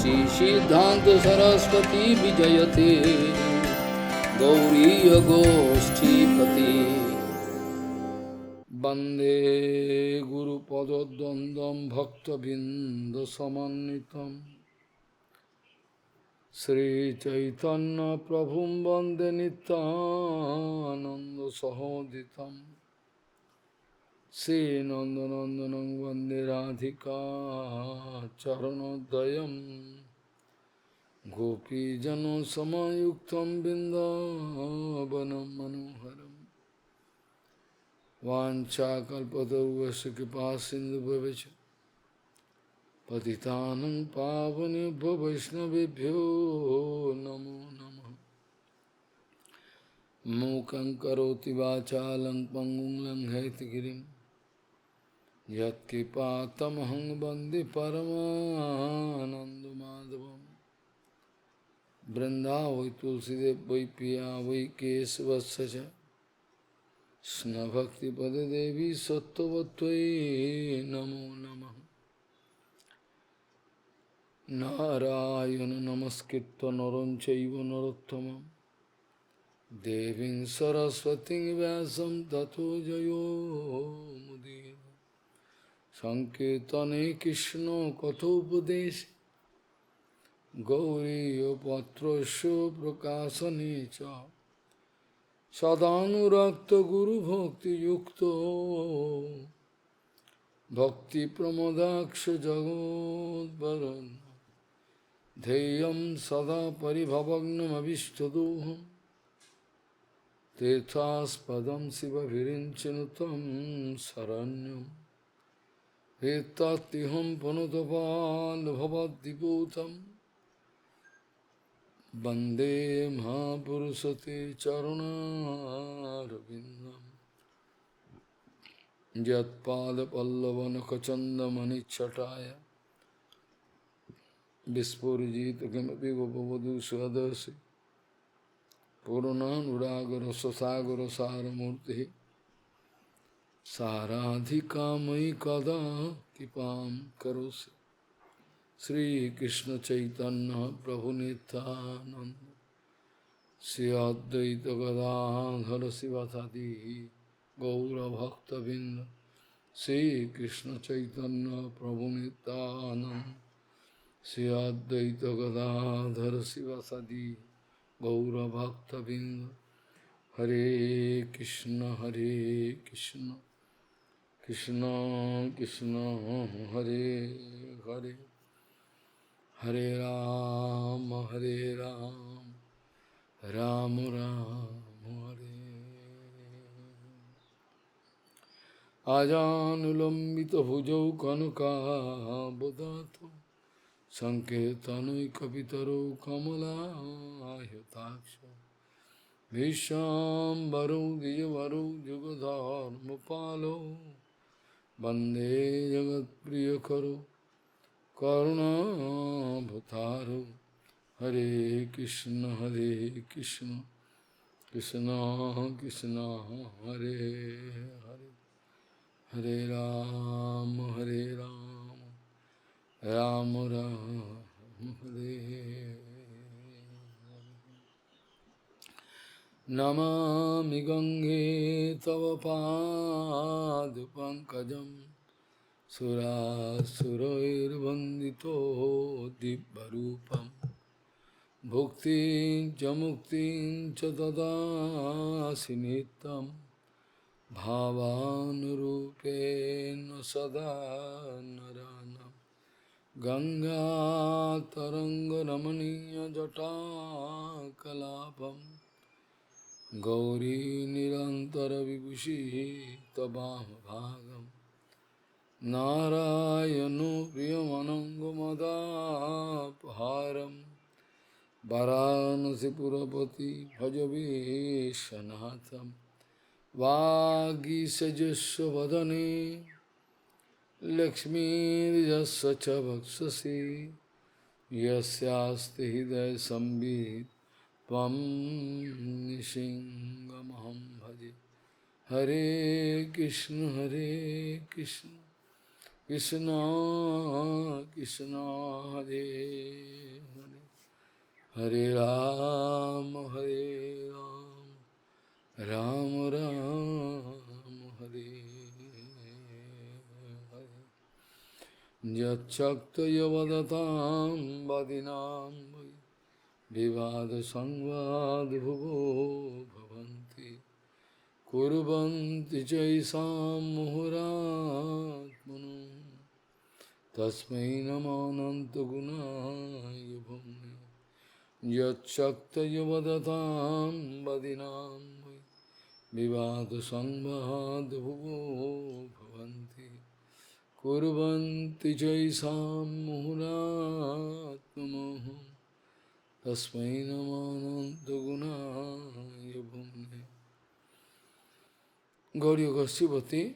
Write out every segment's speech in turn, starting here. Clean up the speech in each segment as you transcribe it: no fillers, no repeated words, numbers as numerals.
श्रीसिद्धान्त सरस्वती विजयते गौरीयगोष्ठीपति वन्दे गुरुपदद्वन्द्वं भक्तबिन्दसमन्वितं श्रीचैतन्यप्रभुं वन्दे नित्यानन्दसहोदितं श्रीनन्दनन्दनं वन्दे राधिका चरणोदयं गोपीजनसमयुक्तं बिन्दावनं मनोहरं वाञ्छाकल्पतरुश्च कृपासिन्धुभ्यश्च पतितानं पावनेभ्यो वैष्णवेभ्यो नमो नमः। मूकं करोति वाचालं पङ्गुं लङ्घयितगिरिं यत्कृपातमहं वन्दे परमानन्दमाधवं। वृन्दावै तुलसीदेव वै पिया वै केशवस्य च कृष्णभक्तिपदे देवी सत्त्ववत्त्वयि नमो नमः। नारायण नमस्कृत्य नरं चैव नरोत्तमं देवीं सरस्वतीं व्यासं ततो जयो मुदीरये। संकीर्तने कृष्ण कथोपदेशे गौरीयपत्रस्य प्रकाशने च सदानुरक्त गुरुभक्तियुक्तो भक्तिप्रमोदाक्ष जगोद्वरुन् ध्येयं सदा परिभवग्नमभिष्टदोहं तीर्थास्पदं शिवविरिञ्चिनुतं शरण्यं एतत्तिहं पुनतपाल्भवद्दिपूतं वन्दे महापुरुषते चरणारविन्दम् यत्पादपल्लवनखचन्दमणिच्छटाय विस्फुरिजित किमपि गोपवधू स्वदर्शि पूर्णानुरागरससागरसारमूर्तिः साराधिकामयि कदा कृपां करोसि। श्रीकृष्णचैतन्य प्रभुनित्यानन्द श्री अद्वैत गदाधर शिवसदि गौरभक्तबिंद श्रीकृष्ण चैतन्य प्रभु नित्यानंद श्री अद्वैत गदाधर शिवसदि गौरभक्तबिंद। हरे कृष्ण कृष्ण कृष्ण हरे हरे हरे राम राम राम हरे। आजानुलंबित भुजौ कनकाबदातो संकेतनैकपितरो कमलायताक्षो विश्वाम्बरो द्विजवरो जुगधर्मपालो वन्दे जगत्प्रियकरो करुणाभतारो। हरे कृष्ण कृष्ण कृष्ण हरे हरे हरे राम राम राम हरे। नमामि गंगे तव पादपङ्कजं सुरासुरैर्वन्दितो दिव्यरूपम् भुक्तिं च मुक्तिं च ददासि नित्यं भावानुरूपेण सदा नराणां। गङ्गातरङ्गरमणीयजटाकलापं गौरी निरन्तरविभूषिः तवामभागं। नारायणो प्रियमनङ्गमदापहारम् वाराणसीपुरपति भजवीशनाथं। वागीसजस्वदने लक्ष्मीर्यस्य च वक्षसि यस्यास्ति हृदयसंवित् त्वं निशिङ्गमहं भजे। हरे Krishna Krishna Krishna Hare Hare Hare Ram Ram Ram Hare Hare Yachakta Vadatam Vadinam Vivada Sangvad Bhuvo Bhavanti Kurvanti Jaisam Muhurat Manu Tasmai Namananta Gunaya Bhumne Yachakta Vadatam Vadinam Vivada Sangvad Bhuvo Bhavanti Kurvanti Jaisam Muhurat Manu Tasmai Namananta Gunaya Bhumne Gauriya Gosipati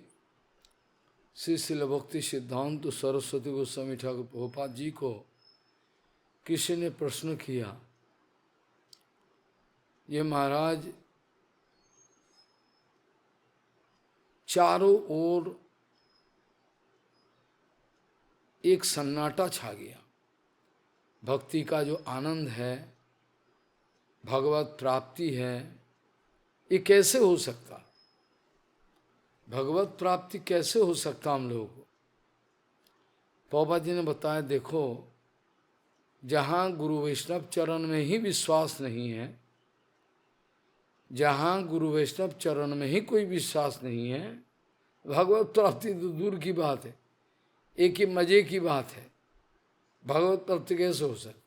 Shri शिल भक्ति सिद्धांत सरस्वती गोस्वामी ठाकुर प्रभुपाद जी को किसी ने प्रश्न किया, ये महाराज चारों ओर एक सन्नाटा छा गया, भक्ति का जो आनंद है, भगवत प्राप्ति है, ये कैसे हो सकता? भगवत प्राप्ति कैसे हो सकता हम लोगों को? प्रभुपाद जी ने बताया, देखो जहाँ गुरु वैष्णव चरण में ही विश्वास नहीं है, जहाँ गुरु वैष्णव चरण में ही कोई विश्वास नहीं है, भगवत प्राप्ति तो दूर की बात है, एक ही मजे की बात है, भगवत प्राप्ति कैसे हो सकती?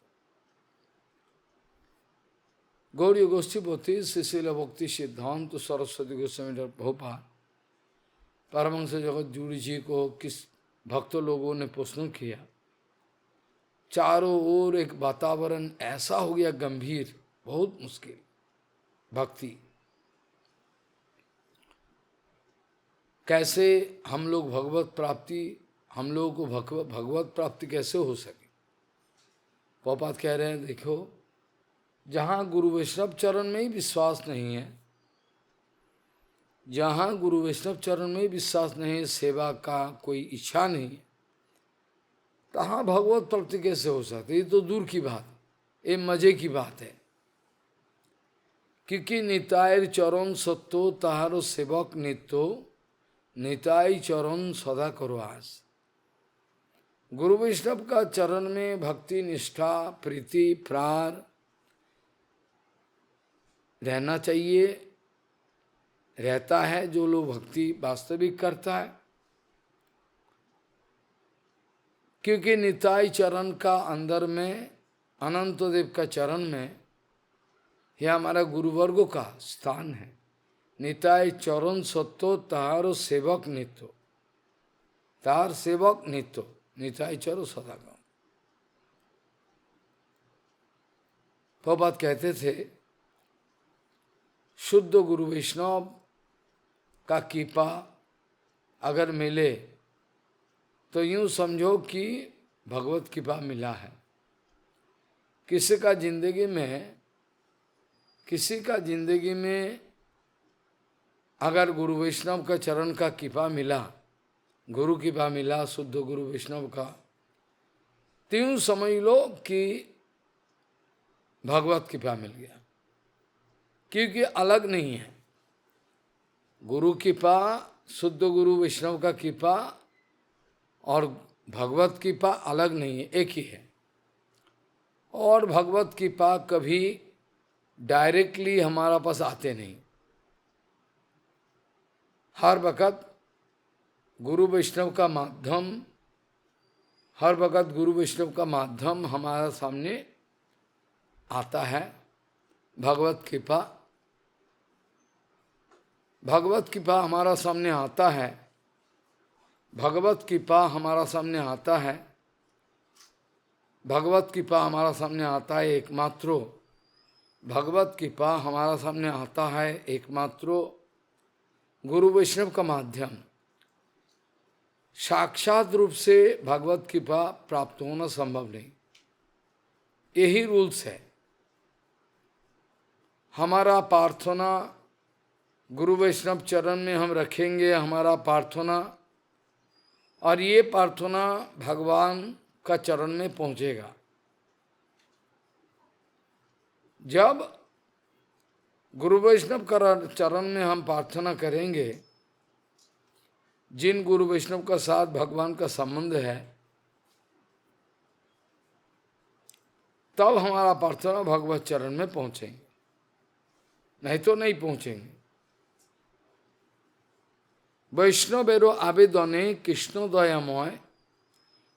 गौड़ीय गोस्वामी श्री शिल भक्ति सिद्धांत सरस्वती गोस्वामी प्रभुपाद परमहंस जगद्गुरु जी को किस भक्त लोगों ने प्रश्न किया, चारों ओर एक वातावरण ऐसा हो गया गंभीर, बहुत मुश्किल भक्ति, कैसे हम लोग भगवत प्राप्ति, हम लोगों को भगवत प्राप्ति कैसे हो सके? प्रभुपाद कह रहे हैं, देखो जहाँ गुरु वैष्णव चरण में ही विश्वास नहीं है, जहाँ गुरु वैष्णव चरण में विश्वास नहीं, सेवा का कोई इच्छा नहीं, तहाँ भगवत प्राप्ति कैसे हो सकती? ये तो दूर की बात, ये मजे की बात है। क्योंकि निताय चरण सत्तो तहारो सेवक नित्यो, निताय चरण सदा करो आस। गुरु वैष्णव का चरण में भक्ति निष्ठा प्रीति प्रार रहना चाहिए, रहता है। जो लोग भक्ति वास्तविक करता है, क्योंकि निताई चरण का अंदर में, अनंत देव का चरण में, यह हमारा गुरुवर्गों का स्थान है। निताई चरण सत्तो तारो सेवक नित्यो, तार सेवक नित्यो, निताई चरो सदागम। प्रभुपाद कहते थे, शुद्ध गुरु वैष्णव का कृपा अगर मिले तो यूं समझो कि भगवत कृपा मिला है। किसी का जिंदगी में अगर गुरु वैष्णव का चरण का कृपा मिला, गुरु कृपा मिला, शुद्ध गुरु वैष्णव का, तो यूं समझ लो कि भगवत कृपा मिल गया। क्योंकि अलग नहीं है, गुरु कृपा, शुद्ध गुरु वैष्णव का कृपा और भगवत कृपा अलग नहीं है, एक ही है। और भगवत कृपा कभी डायरेक्टली हमारा पास आते नहीं, हर वक़्त गुरु वैष्णव का माध्यम, हर वक़्त गुरु वैष्णव का माध्यम हमारा सामने आता है। भगवत कृपा, भगवत कृपा हमारा सामने आता है, भगवत कृपा हमारा सामने आता है, भगवत कृपा हमारा सामने आता है एकमात्र, भगवत कृपा हमारा सामने आता है एकमात्र गुरु वैष्णव का माध्यम। साक्षात रूप से भगवत कृपा प्राप्त होना संभव नहीं, यही रूल्स है। हमारा प्रार्थना गुरु वैष्णव चरण में हम रखेंगे, हमारा प्रार्थना और ये प्रार्थना भगवान का चरण में पहुंचेगा। जब गुरु वैष्णव का चरण में हम प्रार्थना करेंगे, जिन गुरु वैष्णव का साथ भगवान का संबंध है, तब हमारा प्रार्थना भगवत चरण में पहुंचेंगे, नहीं तो नहीं पहुंचेंगे। वैष्णवेरो आवेदने कृष्ण दयामय,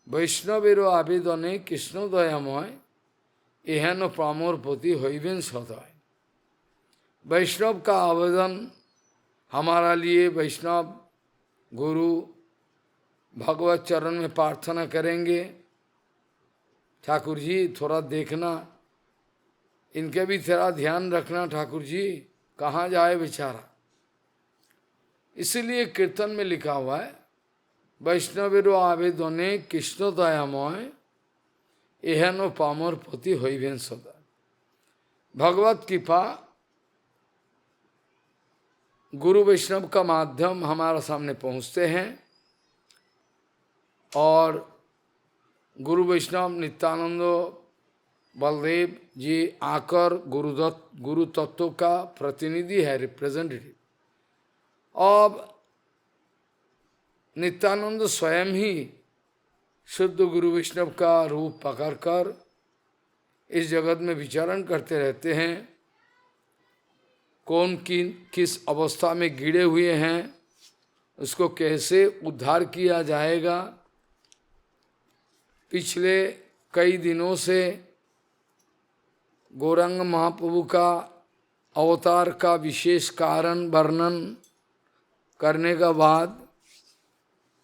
वैष्णवेरो आवेदने कृष्ण दयामय, एहन प्रामोर प्रति होइबेन सदय। वैष्णव का आवेदन हमारा लिए, वैष्णव गुरु भगवत चरण में प्रार्थना करेंगे, ठाकुर जी थोड़ा देखना, इनके भी थोड़ा ध्यान रखना ठाकुर जी, कहाँ जाए बेचारा। इसलिए कीर्तन में लिखा हुआ है, वैष्णवेरो आवेदने कृष्ण दयामय, एहनो पामर पति होइबेन सदा। भगवत कृपा गुरु वैष्णव का माध्यम हमारे सामने पहुँचते हैं, और गुरु वैष्णव नित्यानंद बलदेव जी आकर गुरु तत्व का प्रतिनिधि है, रिप्रेजेंटेटिव। अब नित्यानंद स्वयं ही शुद्ध गुरु वैष्णव का रूप पकड़कर इस जगत में विचरण करते रहते हैं। कौन किस अवस्था में गिरे हुए हैं, उसको कैसे उद्धार किया जाएगा, पिछले कई दिनों से गौरांग महाप्रभु का अवतार का विशेष कारण वर्णन करने के बाद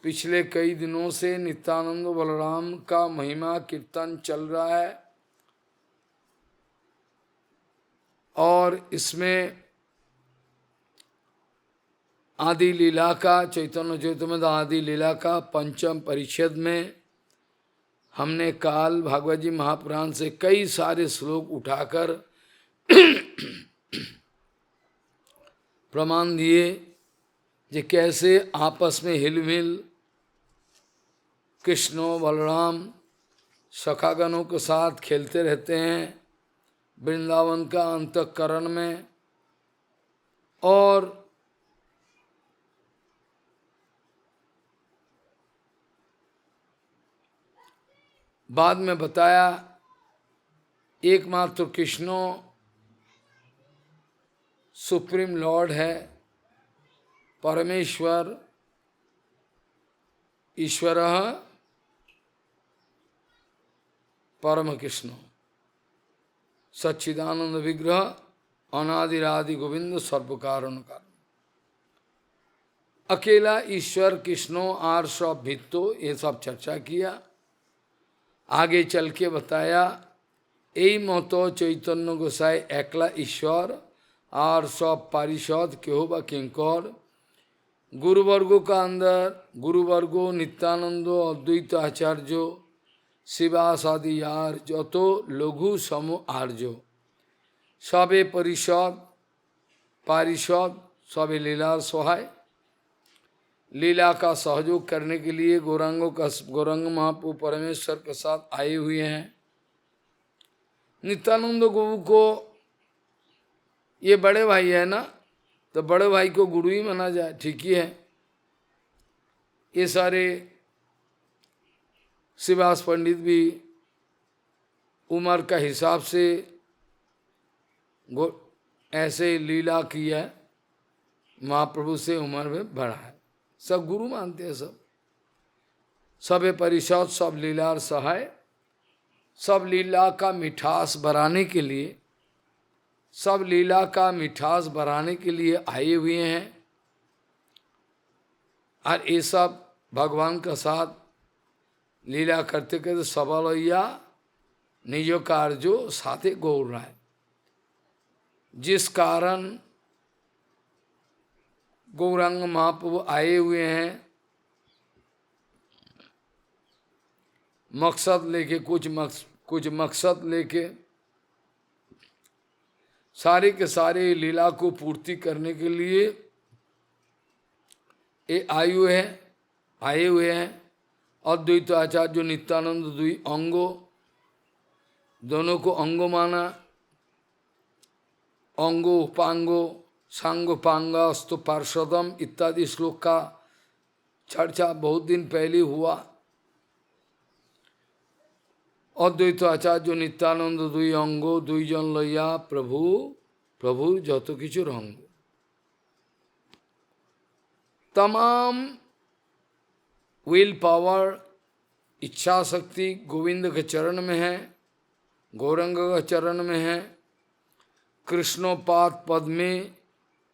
पिछले कई दिनों से नित्यानंद बलराम का महिमा कीर्तन चल रहा है, और इसमें आदि लीला का, चैतन्य चैतन्य आदि लीला का पंचम परिच्छेद में हमने काल भागवत जी महापुराण से कई सारे श्लोक उठाकर प्रमाण दिए कि कैसे आपस में हिलमिल कृष्ण बलराम सखागणों के साथ खेलते रहते हैं वृंदावन का अंतःकरण में। और बाद में बताया एकमात्र कृष्ण सुप्रीम लॉर्ड है, परमेश्वर ईश्वर परम कृष्ण सच्चिदानंद विग्रह अनादिरादि गोविंद सर्व कारण कारण। अकेला ईश्वर कृष्णो आर सब भित्तो, ये सब चर्चा किया। आगे चल के बताया এই মতো চৈতন্য গোসাই একলা ঈশ্বর আর সব पारिषद केहो बा किंकर। गुरुवर्गों का अंदर गुरुवर्गो नित्यानंद अद्वैत आचार्य शिवास आदि यार जतो लघु समो आर्य सबे परिषद पारिषद सबे लीला सहाय। लीला का सहयोग करने के लिए गौरांग महाप्रभु परमेश्वर के साथ आए हुए हैं। नित्यानंद गुरु को ये बड़े भाई है ना, तो बड़े भाई को गुरु ही माना जाए, ठीक ही है। ये सारे शिवास पंडित भी उम्र का हिसाब से ऐसे लीला किया है, महाप्रभु से उम्र में बड़ा है, सब गुरु मानते हैं। सबे परिषद सब लीला सहाय, सब लीला का मिठास बढ़ाने के लिए, सब लीला का मिठास बढ़ाने के लिए आए हुए हैं। और ये सब भगवान का साथ लीला करते करते सबलैया निजो कार्यो साथे गौर रहा है, जिस कारण गौरांग महाप्रभु आए हुए हैं मकसद लेके, कुछ मकसद लेके, सारे के सारे लीला को पूर्ति करने के लिए ये आए हुए हैं। अद्वैत आचार्य नित्यानंद दुई अंगो, दोनों को अंगो माना, अंगो उपांगो सांगो पांगास्तु पार्षदम इत्यादि श्लोक का चर्चा बहुत दिन पहले हुआ। अद्वैत आचार्य नित्यानंद दुई अंगो दुई जन लैया प्रभु प्रभु যত কিছু रंग। तमाम विल पावर इच्छा शक्ति गोविंद के चरण में है, गौरंग के चरण में है। कृष्णोपाद पद में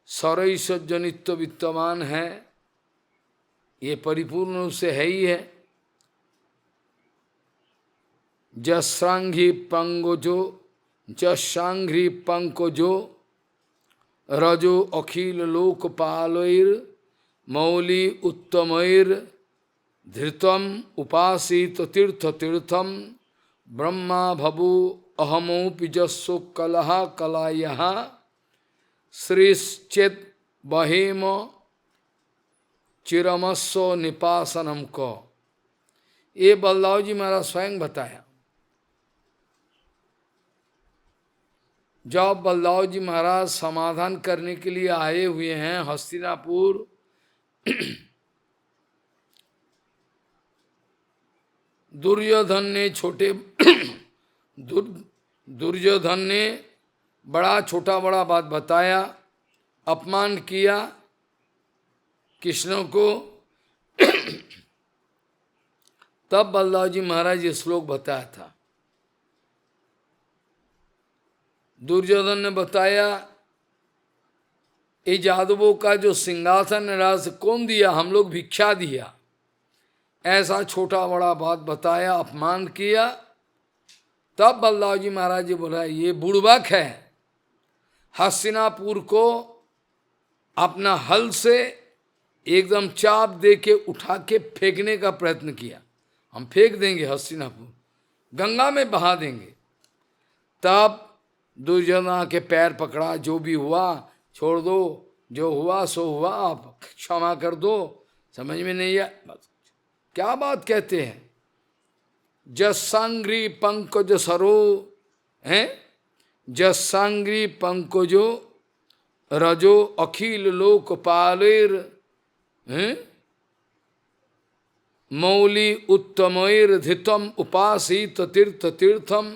सरईसज्जनित्व विद्यमान है, ये परिपूर्ण रूप से है ही है। जसांघ्रि पंगोजो जसांघ्रि पंकजो रजो अखिल लोकपालैर मौली उत्तमैर धृतम उपासित तीर्थ तीर्थम ब्रह्मा भवु अहमोपि जस्सो कलह कलायः श्रीश्चेत बहेम चिरमस्व निपासनम को। ये बलदाव जी महाराज स्वयं बताया। जब बलदाव जी महाराज समाधान करने के लिए आए हुए हैं हस्तिनापुर, दुर्योधन ने दुर्योधन ने बड़ा छोटा बड़ा बात बताया, अपमान किया कृष्ण को। तब बलदाव जी महाराज ये श्लोक बताया था। दुर्योधन ने बताया ये यादवों का जो सिंहासन राज कौन दिया, हम लोग भिक्षा दिया, ऐसा छोटा बड़ा बात बताया, अपमान किया। तब बलदाव जी महाराज जी बोला ये बुड़बक है, हस्तिनापुर को अपना हल से एकदम चाप दे के उठा के फेंकने का प्रयत्न किया। हम फेंक देंगे हस्तिनापुर, गंगा में बहा देंगे। तब दुर्योधन के पैर पकड़ा, जो भी हुआ छोड़ दो, जो हुआ सो हुआ, आप क्षमा कर दो। समझ में नहीं है क्या बात कहते हैं। जसांघ्रि पंकज सरो हैं, जसांघ्रि पंकजो रजो अखिल लोकपालैर मौली उत्तमैर धितम उपासित तीर्थ तीर्थम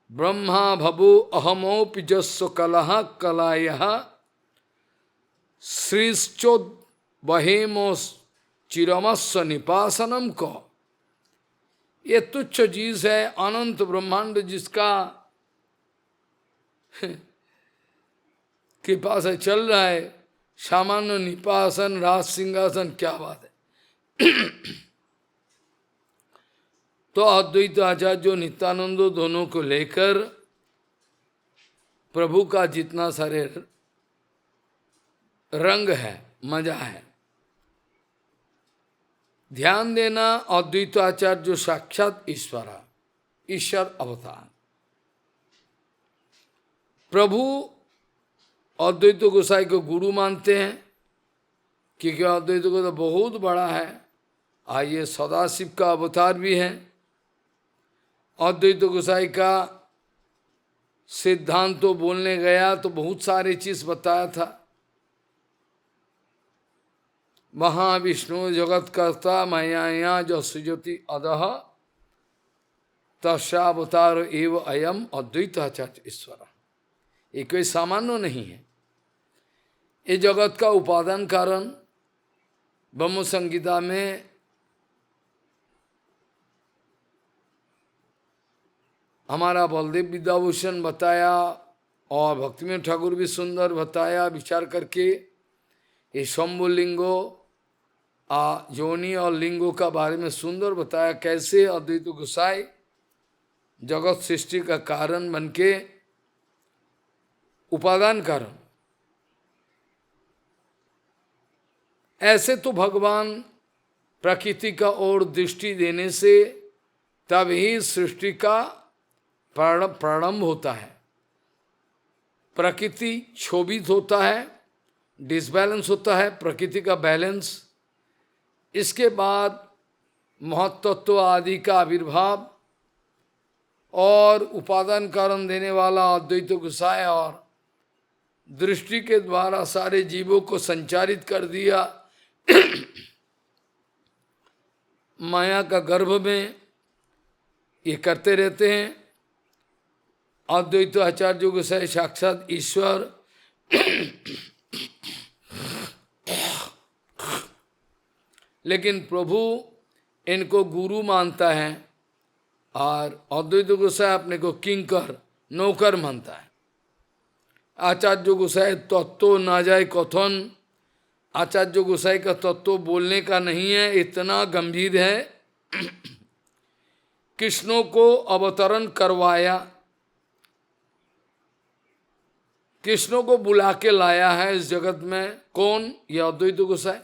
ब्रह्मा भवो अहमोपि जस्व कलह कलायः श्रीश्चोद बहेमो चिरमस्व निपासनम को। ये तुच्छ चीज है, अनंत ब्रह्मांड जिसका कृपा से चल रहा है, सामान्य निपासन राज सिंहासन क्या बात है। तो अद्वैत आचार्य नित्यानंद दोनों को लेकर प्रभु का जितना सारे रंग है, मजा है। ध्यान देना, अद्वैत आचार्य साक्षात ईश्वर अवतार। प्रभु अद्वैत गोसाई को गुरु मानते हैं, क्योंकि अद्वैत को तो बहुत बड़ा है। आइए सदाशिव का अवतार भी है। अद्वैत गोसाई का सिद्धांत तो बोलने गया तो बहुत सारे चीज बताया था। महाविष्णु जगत कर्ता मया जो सृजति अदह तस्यावतार एव अयम अद्वैत आचार्य ईश्वर। ये कोई सामान्य नहीं है, ये जगत का उपादान कारण। ब्रह्म संगीता में हमारा बलदेव विद्याभूषण बताया और भक्तिमेव ठाकुर भी सुंदर बताया विचार करके। ये शंभु लिंगो योनि और लिंगों का बारे में सुंदर बताया, कैसे अद्वैत गोसाई जगत सृष्टि का कारण बनके उपादान कारण। ऐसे तो भगवान प्रकृति का ओर दृष्टि देने से तभी सृष्टि का प्रारंभ होता है। प्रकृति क्षोभित होता है, डिसबैलेंस होता है, प्रकृति का बैलेंस। इसके बाद महत्तत्व आदि का आविर्भाव और उपादान कारण देने वाला अद्वैत गोसाई और दृष्टि के द्वारा सारे जीवों को संचारित कर दिया माया का गर्भ में, ये करते रहते हैं। अद्वैत आचार्य गोसाई साक्षात ईश्वर लेकिन प्रभु इनको गुरु मानता है और अद्वैत गोसाई अपने को किंकर नौकर मानता है। आचार्य गोसाई तत्व ना जाए कथन, आचार्य गोसाई का तत्व बोलने का नहीं है, इतना गंभीर है। कृष्णों को अवतरण करवाया, कृष्णों को बुला के लाया है इस जगत में, कौन? यह अद्वैत गोसाई।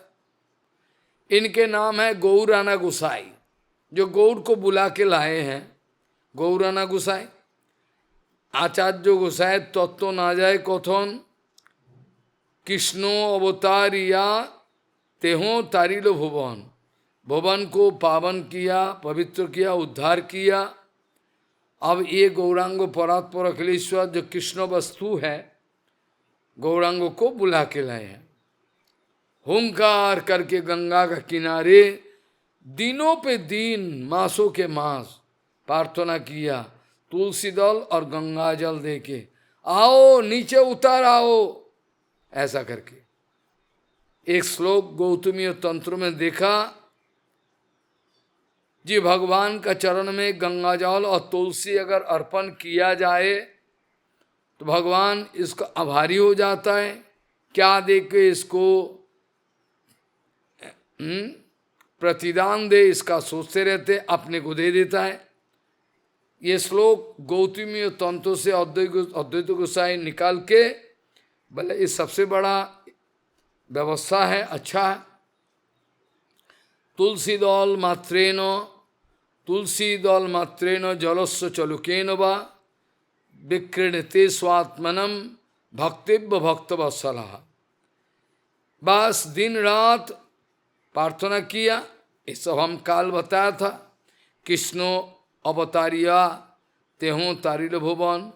इनके नाम है गौराना गोसाई, जो गौर को बुला के लाए हैं, गौराना गोसाई। आचार्य गोसाई तत्व ना जाए कथन, कृष्णो अवतारिया तेहो तारिलो भुवन, भुवन को पावन किया, पवित्र किया, उद्धार किया। अब ये गौरांग परात्पर अखिलेश्वर जो कृष्ण वस्तु है, गौरांगों को बुला के लाए हैं। हुंकार करके गंगा का किनारे दिनों पे दिन, मासों के मास प्रार्थना किया, तुलसी दल और गंगा जल देके, आओ नीचे उतर आओ, ऐसा करके। एक श्लोक गौतमी तंत्र में देखा जी, भगवान का चरण में गंगा जल और तुलसी अगर अर्पण किया जाए तो भगवान इसका आभारी हो जाता है। क्या देख के इसको प्रतिदान दे, इसका सोचते रहते, अपने को दे देता है। ये श्लोक गौतमी तंत्र से अद्वैत गोसाई निकाल के बोले ये सबसे बड़ा व्यवस्था है, अच्छा है। तुलसी दल मात्रेन जलस्व चलुकेन वा विक्रीणते स्वात्मनम भक्तिव्य भक्तवत्सला। बस दिन रात प्रार्थना किया, ये सब हम काल बताया था। कृष्णो अवतारिया तेहों तारिल भुवन,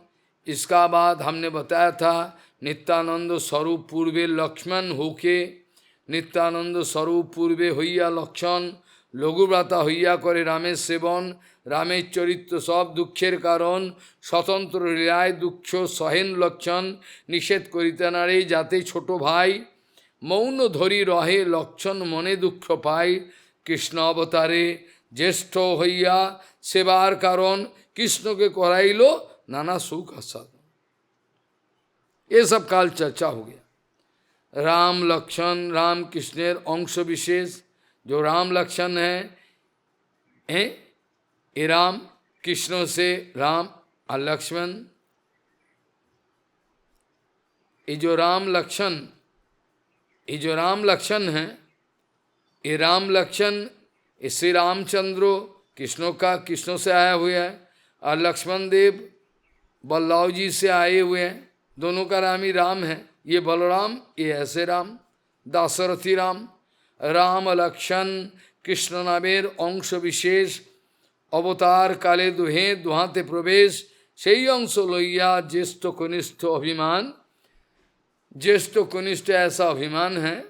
इसका बाद हमने बताया था नित्यानंद स्वरूप पूर्वे लक्ष्मण होके, नित्यानंद स्वरूप पूर्वे हইয়া लक्षण, लघुव्रता हইয়া करे रामेर सेवन, रामेर चरित्र सब दुखेर कारण, स्वतंत्र लीलाय दुख सहेन लक्षण, निषेध करिते नारे जाते छोटो भाई, मौन धरी रहे लक्षण मने दुख पाई, कृष्ण अवतारे ज्येष्ठ हইয়া सेवार कारण, कृष्ण के कराइलो नाना सुख आस्वादन। ये सब काल चर्चा हो गया। राम लक्षण, राम कृष्णेर अंश विशेष, जो राम लक्षण है ये राम कृष्ण से राम और लक्ष्मण, ये जो राम लक्षण है, ये राम लक्षण श्री रामचंद्र कृष्णों का, कृष्णों से आया हुआ है, और लक्ष्मण देव बल्लभ जी से आए हुए हैं। दोनों का राम ही राम है। ये बलराम, ये ऐसे राम, दाशरथी राम। राम लक्षण कृष्ण नामेर अंश विशेष, अवतार काले दुहे दुहाते प्रवेश, সেই अंश लइया ज्येष्ठ कनिष्ठ अभिमान। ज्येष्ठ कनिष्ठ ऐसा अभिमान है।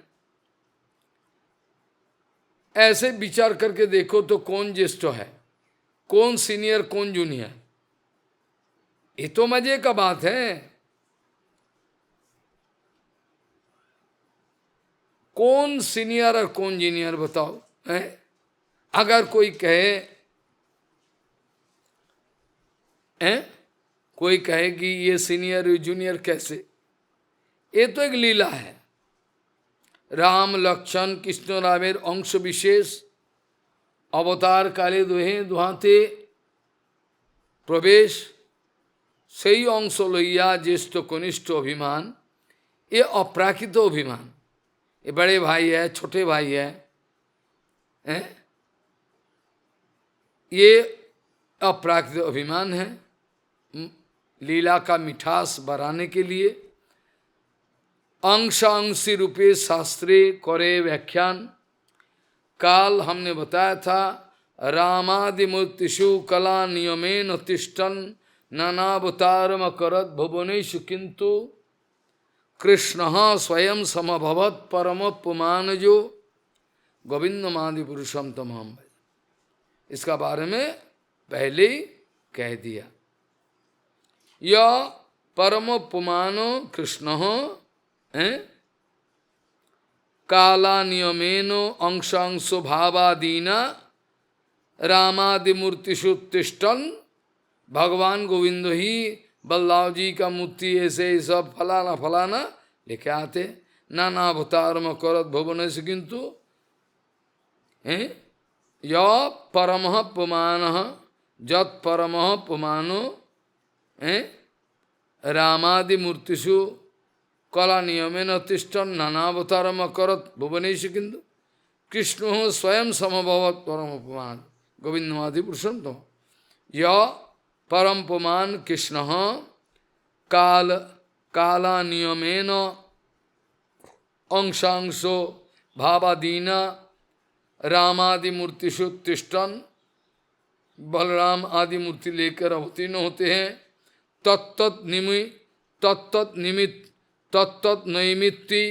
ऐसे विचार करके देखो तो कौन ज्येष्ठ है, कौन सीनियर, कौन जूनियर, ये तो मजे का बात है। कौन सीनियर और कौन जूनियर बताओ है? अगर कोई कहे कोई कहे कि ये सीनियर ये जूनियर कैसे, ये तो एक लीला है। राम लक्षण कृष्ण रामेर अंश विशेष, अवतार काले दुहे दुहाते प्रवेश, সেই अंश लइया ज्येष्ठ कनिष्ठ अभिमान। ये अप्राकृत अभिमान, ये बड़े भाई है, छोटे भाई है, ये अप्राकृत अभिमान है। लीला का मिठास बढ़ाने के लिए अंशांशी रूपे शास्त्रे करे व्याख्यान। काल हमने बताया था रामादिमूर्तिषु कला नियमेन तिष्ठन नानावतारम करत भुवनेषु किंतु कृष्ण स्वयं समभवत परम पुमानजो गोविंदमादि पुरुषम तमाम। इसका बारे में पहले ही कह दिया। यह परम पुमानो कृष्ण काला नियमेनो अंशांशो भावादीना रामादिमूर्तिषु तिष्ठन। भगवान गोविंद ही बलराव जी का मूर्ति ऐसे सब फलाना फलाना लेके आते, नाना अवतार में करत भुवन से किंतु य परम पुमान जत परम पुमानो रामादि मूर्तिषु कला नियमेन तिष्ठन नानावतार में करत भुवनेश किंतु कृष्ण स्वयं समभवत परम पुमान गोविंदमादि पुरुषम तो य परम पुमान कृष्ण काला नियमेन अंशांशो भावादीना रामादि मूर्तिषु तिष्ठन। बलराम आदि मूर्ति लेकर अवतीर्ण होते हैं। तत्त नैमित्ति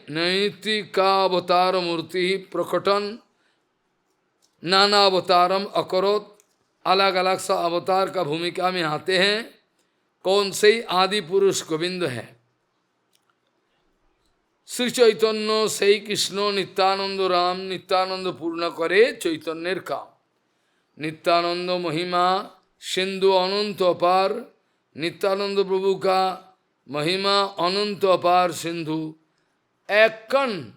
नैमित्ति का अवतार मूर्ति प्रकटन नाना अवतारम अकरोत। अलग अलग सा अवतार का भूमिका में आते हैं। कौन से आदि पुरुष गोविंद है। श्री चैतन्य से कृष्ण नित्यानंद राम नित्यानंद पूर्ण करे चैतन्यर काम। नित्यानंद महिमा सिंधु अनंत अपार। नित्यानंद प्रभु का महिमा अनंत अपार सिंधु। एक कण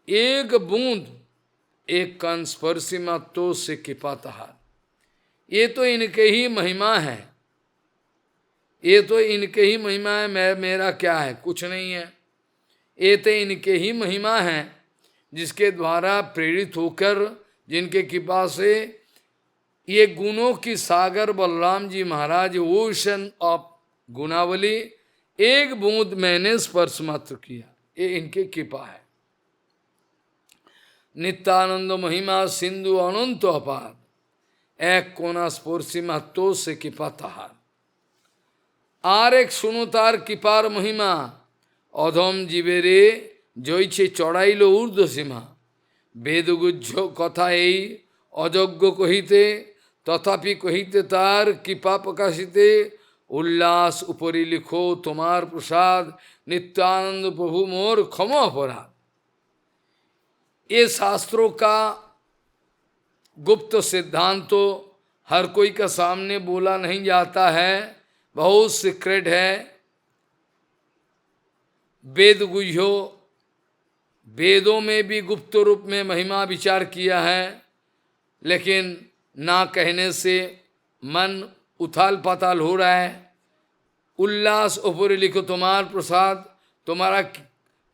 एक बूंद एक कण स्पर्शी मात्रो से कृपातहार। ये तो इनके ही महिमा है, ये तो इनके ही महिमा है। मेरा क्या है, कुछ नहीं है। ये तो इनके ही महिमा है जिसके द्वारा प्रेरित होकर जिनके कृपा से ये गुणों की सागर बलराम जी महाराज ओशन ऑफ गुणावली एक बूंद मैंने स्पर्श मात्र किया, ये इनके कृपा है। नित्यानंद महिमा सिंधु अनंत अपार। एक कोना स्पर्शी मात्रो से कृपा तहार। আর এক শুনো তার কৃপার মহিমা। অধম জীবেরে জয়ছে চড়াইল ঊর্ধ্বসীমা। বেদগুহ্য কথা এই অযোগ্য কহিতে তথাপি কহিতে তার কৃপা প্রকাশিতে। উল্লাস উপরি লিখো তোমার প্রসাদ नित्यानंद प्रभु मोर क्षमा अपराध। ये शास्त्रों का गुप्त सिद्धांत तो हर कोई का सामने बोला नहीं जाता है, बहुत सीक्रेट है। वेद गुह्यो, वेदों में भी गुप्त रूप में महिमा विचार किया है, लेकिन ना कहने से मन उथाल पाताल हो रहा है। उल्लास ऊपर लिखो तुम्हार प्रसाद, तुम्हारा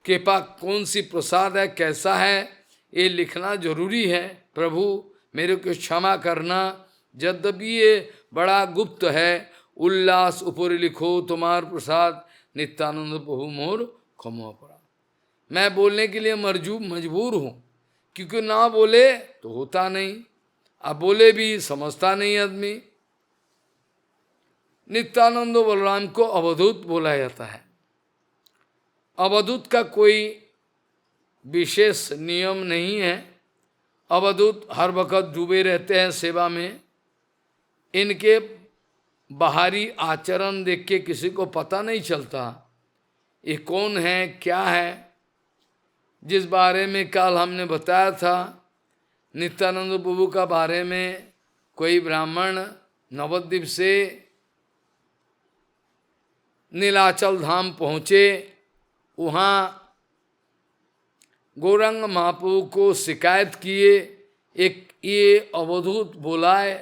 कृपा कौन सी प्रसाद है, कैसा है, ये लिखना जरूरी है। प्रभु मेरे को क्षमा करना, यद्यपि ये बड़ा गुप्त है। उल्लास ऊपर लिखो तुम्हार प्रसाद नित्यानंद प्रभु मोर क्षमा अपराध। मैं बोलने के लिए मजबूर हूँ, क्योंकि ना बोले तो होता नहीं, अब बोले भी समझता नहीं आदमी। नित्यानंद बलराम को अवधूत बोला जाता है। अवधूत का कोई विशेष नियम नहीं है। अवधूत हर वक्त डूबे रहते हैं सेवा में। इनके बाहरी आचरण देख के किसी को पता नहीं चलता ये कौन है क्या है। जिस बारे में कल हमने बताया था, नित्यानंद प्रभु का बारे में कोई ब्राह्मण नवद्वीप से नीलाचल धाम पहुँचे, वहाँ गौरंग महाप्रभु को शिकायत किए, एक ये अवधूत बोलाए,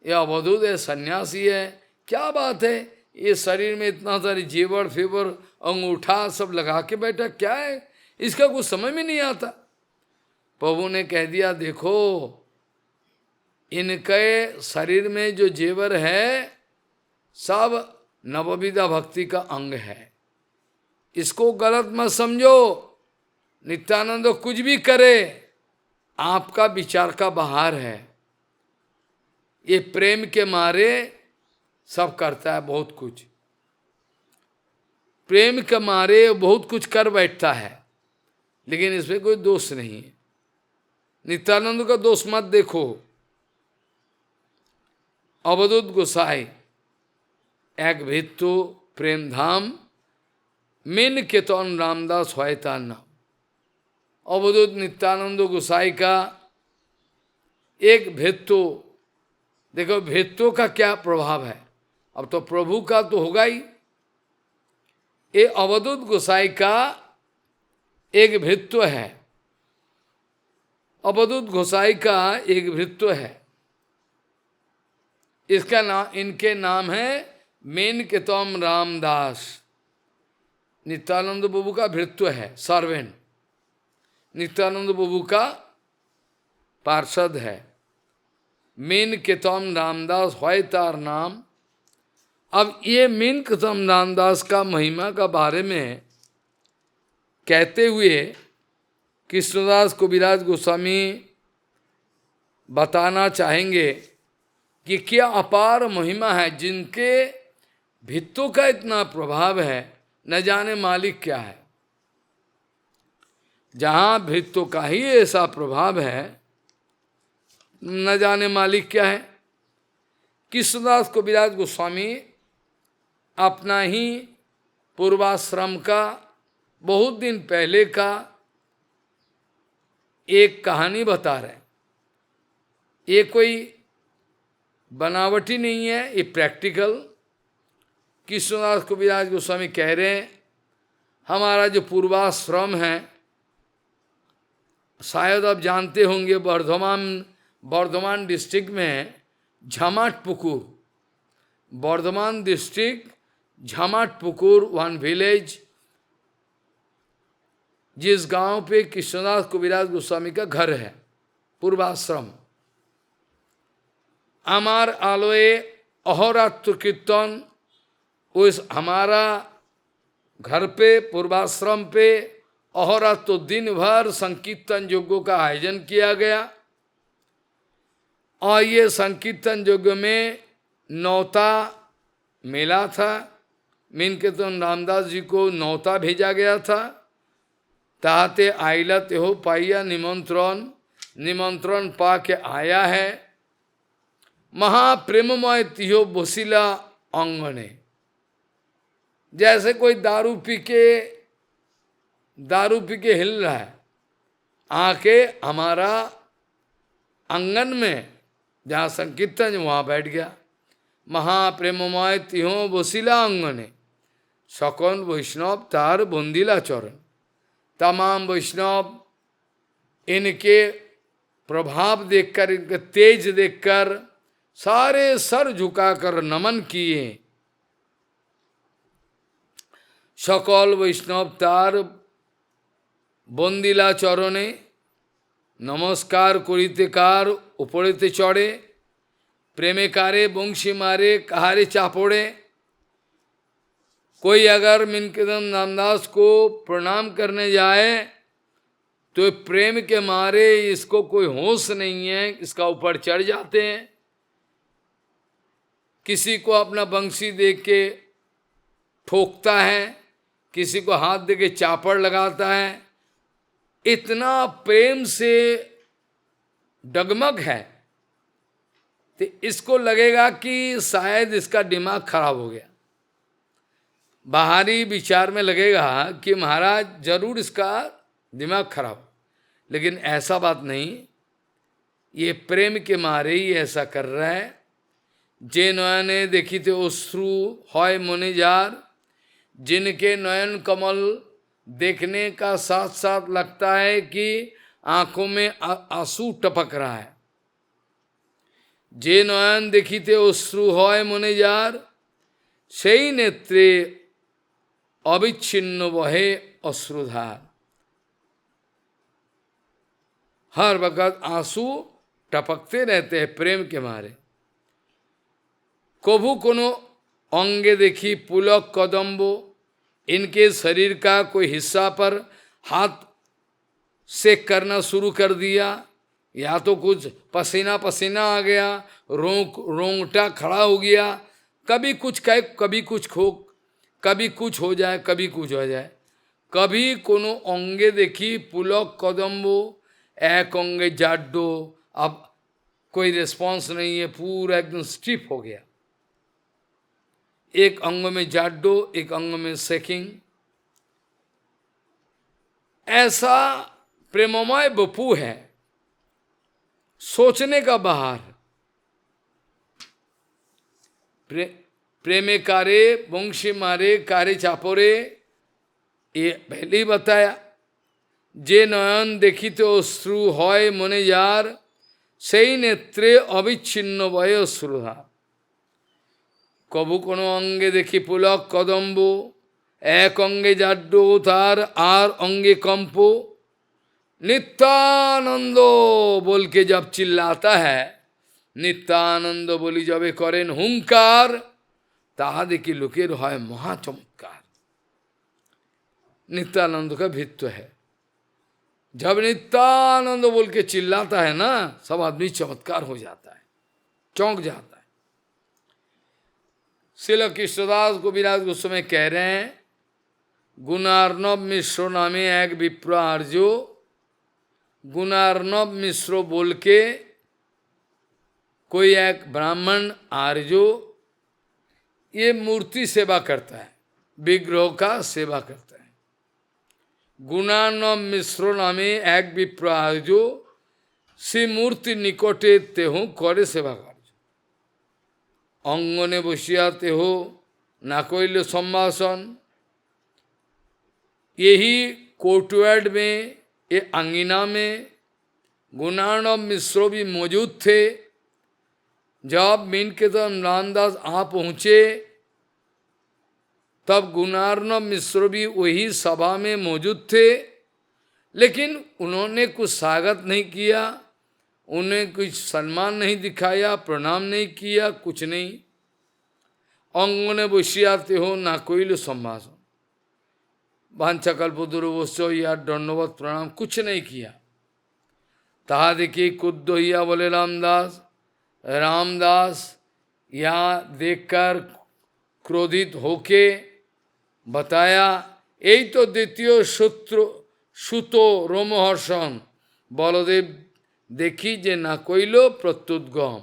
ये अवधूत है, सन्यासी है, क्या बात है, ये शरीर में इतना सारी जेवर फेवर अंगूठा सब लगा के बैठा, क्या है, इसका कुछ समझ में नहीं आता। प्रभु ने कह दिया, देखो इनके शरीर में जो जेवर है सब नवविधा भक्ति का अंग है, इसको गलत मत समझो। नित्यानंद कुछ भी करे, आपका विचार का बाहर है। ये प्रेम के मारे सब करता है, बहुत कुछ प्रेम के मारे बहुत कुछ कर बैठता है, लेकिन इसमें कोई दोष नहीं है। नित्यानंद का दोष मत देखो। अवधूत गोसाई एक भित्तु प्रेम धाम मिन केतन रामदास होयता नाम। अवधूत नित्यानंद गोसाई का एक भित्तु, देखो भित्तु का क्या प्रभाव है, अब तो प्रभु का तो होगा ही। ये अवधूत गोसाई का एक भित्तु है, अवधूत गोसाई का एक भित्तु है। इसका नाम, इनके नाम है मेन केतम रामदास। नित्यानंद बाबू का भृत्य है, सर्वेंट, नित्यानंद बाबू का पार्षद है। मेन केतम रामदास है तार नाम। अब ये मेन केतम रामदास का महिमा का बारे में कहते हुए कृष्णदास कविराज गोस्वामी बताना चाहेंगे कि क्या अपार महिमा है, जिनके भित्तों का इतना प्रभाव है, न जाने मालिक क्या है। जहाँ भित्तों का ही ऐसा प्रभाव है, न जाने मालिक क्या है। कृष्णदास कविराज गोस्वामी अपना ही पूर्वाश्रम का बहुत दिन पहले का एक कहानी बता रहे हैं। ये कोई बनावटी नहीं है, ये प्रैक्टिकल। कृष्णदास कविराज गोस्वामी कह रहे हैं, हमारा जो पूर्वाश्रम है, शायद आप जानते होंगे, बर्धमान डिस्ट्रिक्ट में झमाटपुकुर, बर्धमान डिस्ट्रिक्ट झमाटपुकुर वन विलेज, जिस गांव पे कृष्णदास कविराज गोस्वामी का घर है, पूर्वाश्रम। अमार आलोए अहोरात्र कीर्तन, उस हमारा घर पे पूर्वाश्रम पे अहोरात्र दिन भर संकीर्तन यज्ञों का आयोजन किया गया। और ये संकीर्तन यज्ञ में नौता मिला था। मीन कीर्तन रामदास जी को नौता भेजा गया था। ताते आइला तेहो पाइया निमंत्रण, निमंत्रण पा के आया है। महाप्रेममय तिहो बसिला अंगने। जैसे कोई दारू पी के हिल रहा है, आके हमारा आंगन में जहाँ संकीर्तन वहाँ बैठ गया। महाप्रेममय तिहो बसिला अंगने, सकल वैष्णव तार बंदिला चरण। तमाम वैष्णव इनके प्रभाव देखकर, इनके तेज देखकर सारे सर झुकाकर नमन किए। सकल वैष्णव तार बंदिला चरणे, नमस्कार करिते कार उपरेते चढ़े। प्रेमे कारे बंशी मारे कहारे चापड़े। कोई अगर मीनकेतन रामदास को प्रणाम करने जाए तो प्रेम के मारे इसको कोई होश नहीं है, इसका ऊपर चढ़ जाते हैं। किसी को अपना बंशी देख के ठोकता है, किसी को हाथ दे के चापड़ लगाता है। इतना प्रेम से डगमग है, तो इसको लगेगा कि शायद इसका दिमाग खराब हो गया। बाहरी विचार में लगेगा कि महाराज जरूर इसका दिमाग खराब, लेकिन ऐसा बात नहीं। ये प्रेम के मारे ही ऐसा कर रहा है। जे नयने देखिते अश्रु হয় मने जार, जिनके नयन कमल देखने का साथ साथ लगता है कि आंखों में आंसू टपक रहा है। जे नयन देखिते अश्रु হয় मने जार, সেই नेत्रे अविच्छिन्न बहे अश्रुधार। हर वक्त आंसू टपकते रहते हैं प्रेम के मारे। कभू कोनो अंगे देखी पुलक कदम्बो, इनके शरीर का कोई हिस्सा पर हाथ सेक करना शुरू कर दिया, या तो कुछ पसीना पसीना आ गया, रोंगटा खड़ा हो गया, कभी कुछ कहे, कभी कुछ खो, कभी कुछ हो जाए, कभी कुछ हो जाए। कभी कोनो अंगे देखी पुलक कदम्बो, एक अंगे जाड्डो, अब कोई रिस्पॉन्स नहीं है, पूरा एकदम स्टिफ हो गया। एक अंग में जाड्डो, एक अंग में सेकिंग। ऐसा प्रेममय बपू है, सोचने का बाहर। प्रेमे कारे वंशी मारे कारे चापोरे, ये पहले ही बताया। जे नयन देखिते अश्रु হয় মনে যার, সেই নেত্রে অবিচ্ছিন্ন ভয় অশ্রুধার। কবু কোনো অঙ্গে দেখি পুলক কদম্ব, এক অঙ্গে জাড্ড তার আর অঙ্গে কম্প। नित्यानंद बोल के जब चिल्लाता है, नित्यानंद बोली जब करें हुंकार, ताहा देखी लोकेर है महाचमत्कार। नित्यानंद का भित्व है। जब नित्यानंद बोल के चिल्लाता है ना, सब आदमी चमत्कार हो जाता है, चौंक जाता है। श्रील कृष्णदास गोविंद गोस्वामी कह रहे हैं, गुणार्णव मिश्र नामे एक विप्र आर्यो, गुणार्णव मिश्र बोल के कोई एक ब्राह्मण आर्यो, ये मूर्ति सेवा करता है, विग्रह का सेवा करता है। गुणार्णव मिश्र नामे एक विप्र आर्यो, श्री मूर्ति निकटे तेहो करे सेवा कार्य। अंगने बसिया तेहो ना कइले संभाषण। यही कोर्टयार्ड में, ये अंगिना में गुणार्णव मिश्र भी मौजूद थे। जब मीनकेतन रामदास आ पहुँचे, तब गुणार्णव मिश्र भी वही सभा में मौजूद थे, लेकिन उन्होंने कुछ स्वागत नहीं किया, उन्हें कुछ सम्मान नहीं दिखाया, प्रणाम नहीं किया, कुछ नहीं। अंगने बसियाते हो ना कोई संभाषण, वांछाकल्पतरुभ्यश्च या दंडवत प्रणाम कुछ नहीं किया। ताहा देखी कुद्ध हिया बोले रामदास। रामदास यहाँ देखकर क्रोधित होके बताया, यही तो द्वितीय सूत्र सुतो रोमहर्षण बलदेव देखी जे ना कोइलो प्रत्युद्गम।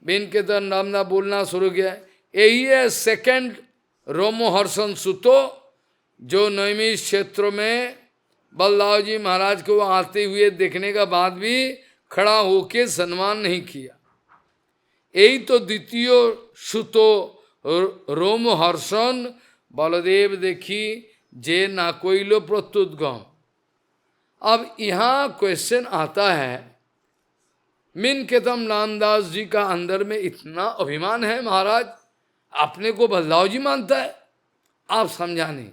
मीनकेतन रामदास बोलना शुरू किया, यही है सेकंड रोमहर्षण सुतो, जो नैमिष क्षेत्र में बलदाव जी महाराज को आते हुए देखने का बाद भी खड़ा होके सम्मान नहीं किया। यही तो द्वितीय सुतो रोमहर्षण बलदेव देखी जे ना कोइलो प्रत्युद्गम। अब यहाँ क्वेश्चन आता है, मीनकेतन रामदास जी का अंदर में इतना अभिमान है, महाराज अपने को बलदाव जी मानता है, आप समझा नहीं।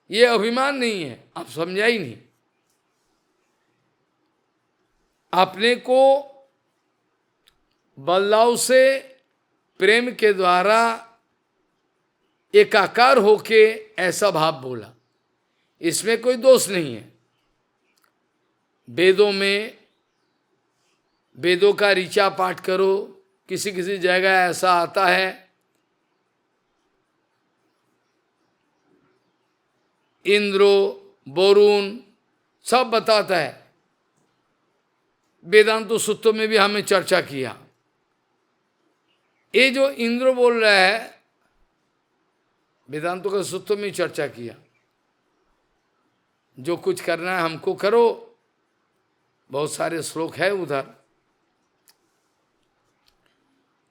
ये अभिमान नहीं है, आप समझा ही नहीं। अपने को बलदाव से प्रेम के द्वारा एकाकार होके ऐसा भाव बोला, इसमें कोई दोष नहीं है। वेदों में, वेदों का ऋचा पाठ करो, किसी किसी जगह ऐसा आता है, इंद्रो वरुण सब बताता है। वेदांत सूत्र में भी हमें चर्चा किया। ये जो इंद्र बोल रहा है, वेदांत का सूत्र में चर्चा किया, जो कुछ करना है हमको करो, बहुत सारे श्लोक है उधर।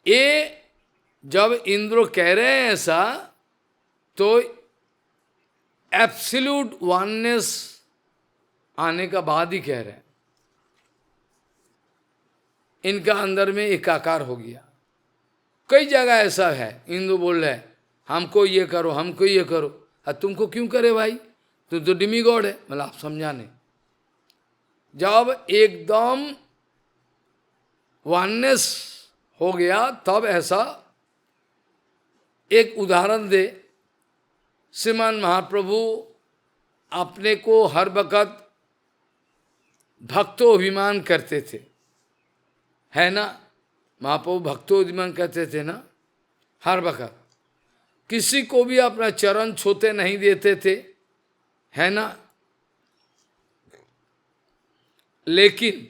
ये जब इंद्र कह रहे हैं ऐसा, तो एब्सोल्यूट वननेस आने का बाद ही कह रहे हैं, इनका अंदर में एकाकार हो गया। कई जगह ऐसा है, इंद्र बोल रहे हैं हमको ये करो, हमको ये करो, और तुमको क्यों करे भाई, तुम तो डिमीगॉड है। मतलब आप समझा नहीं। जब एकदम वननेस हो गया तब ऐसा। एक उदाहरण दे, श्रीमान महाप्रभु अपने को हर वक़्त भक्तो अभिमान करते थे, है ना। महाप्रभु भक्तो अभिमान करते थे ना, हर वक्त किसी को भी अपना चरण छूते नहीं देते थे, है ना। लेकिन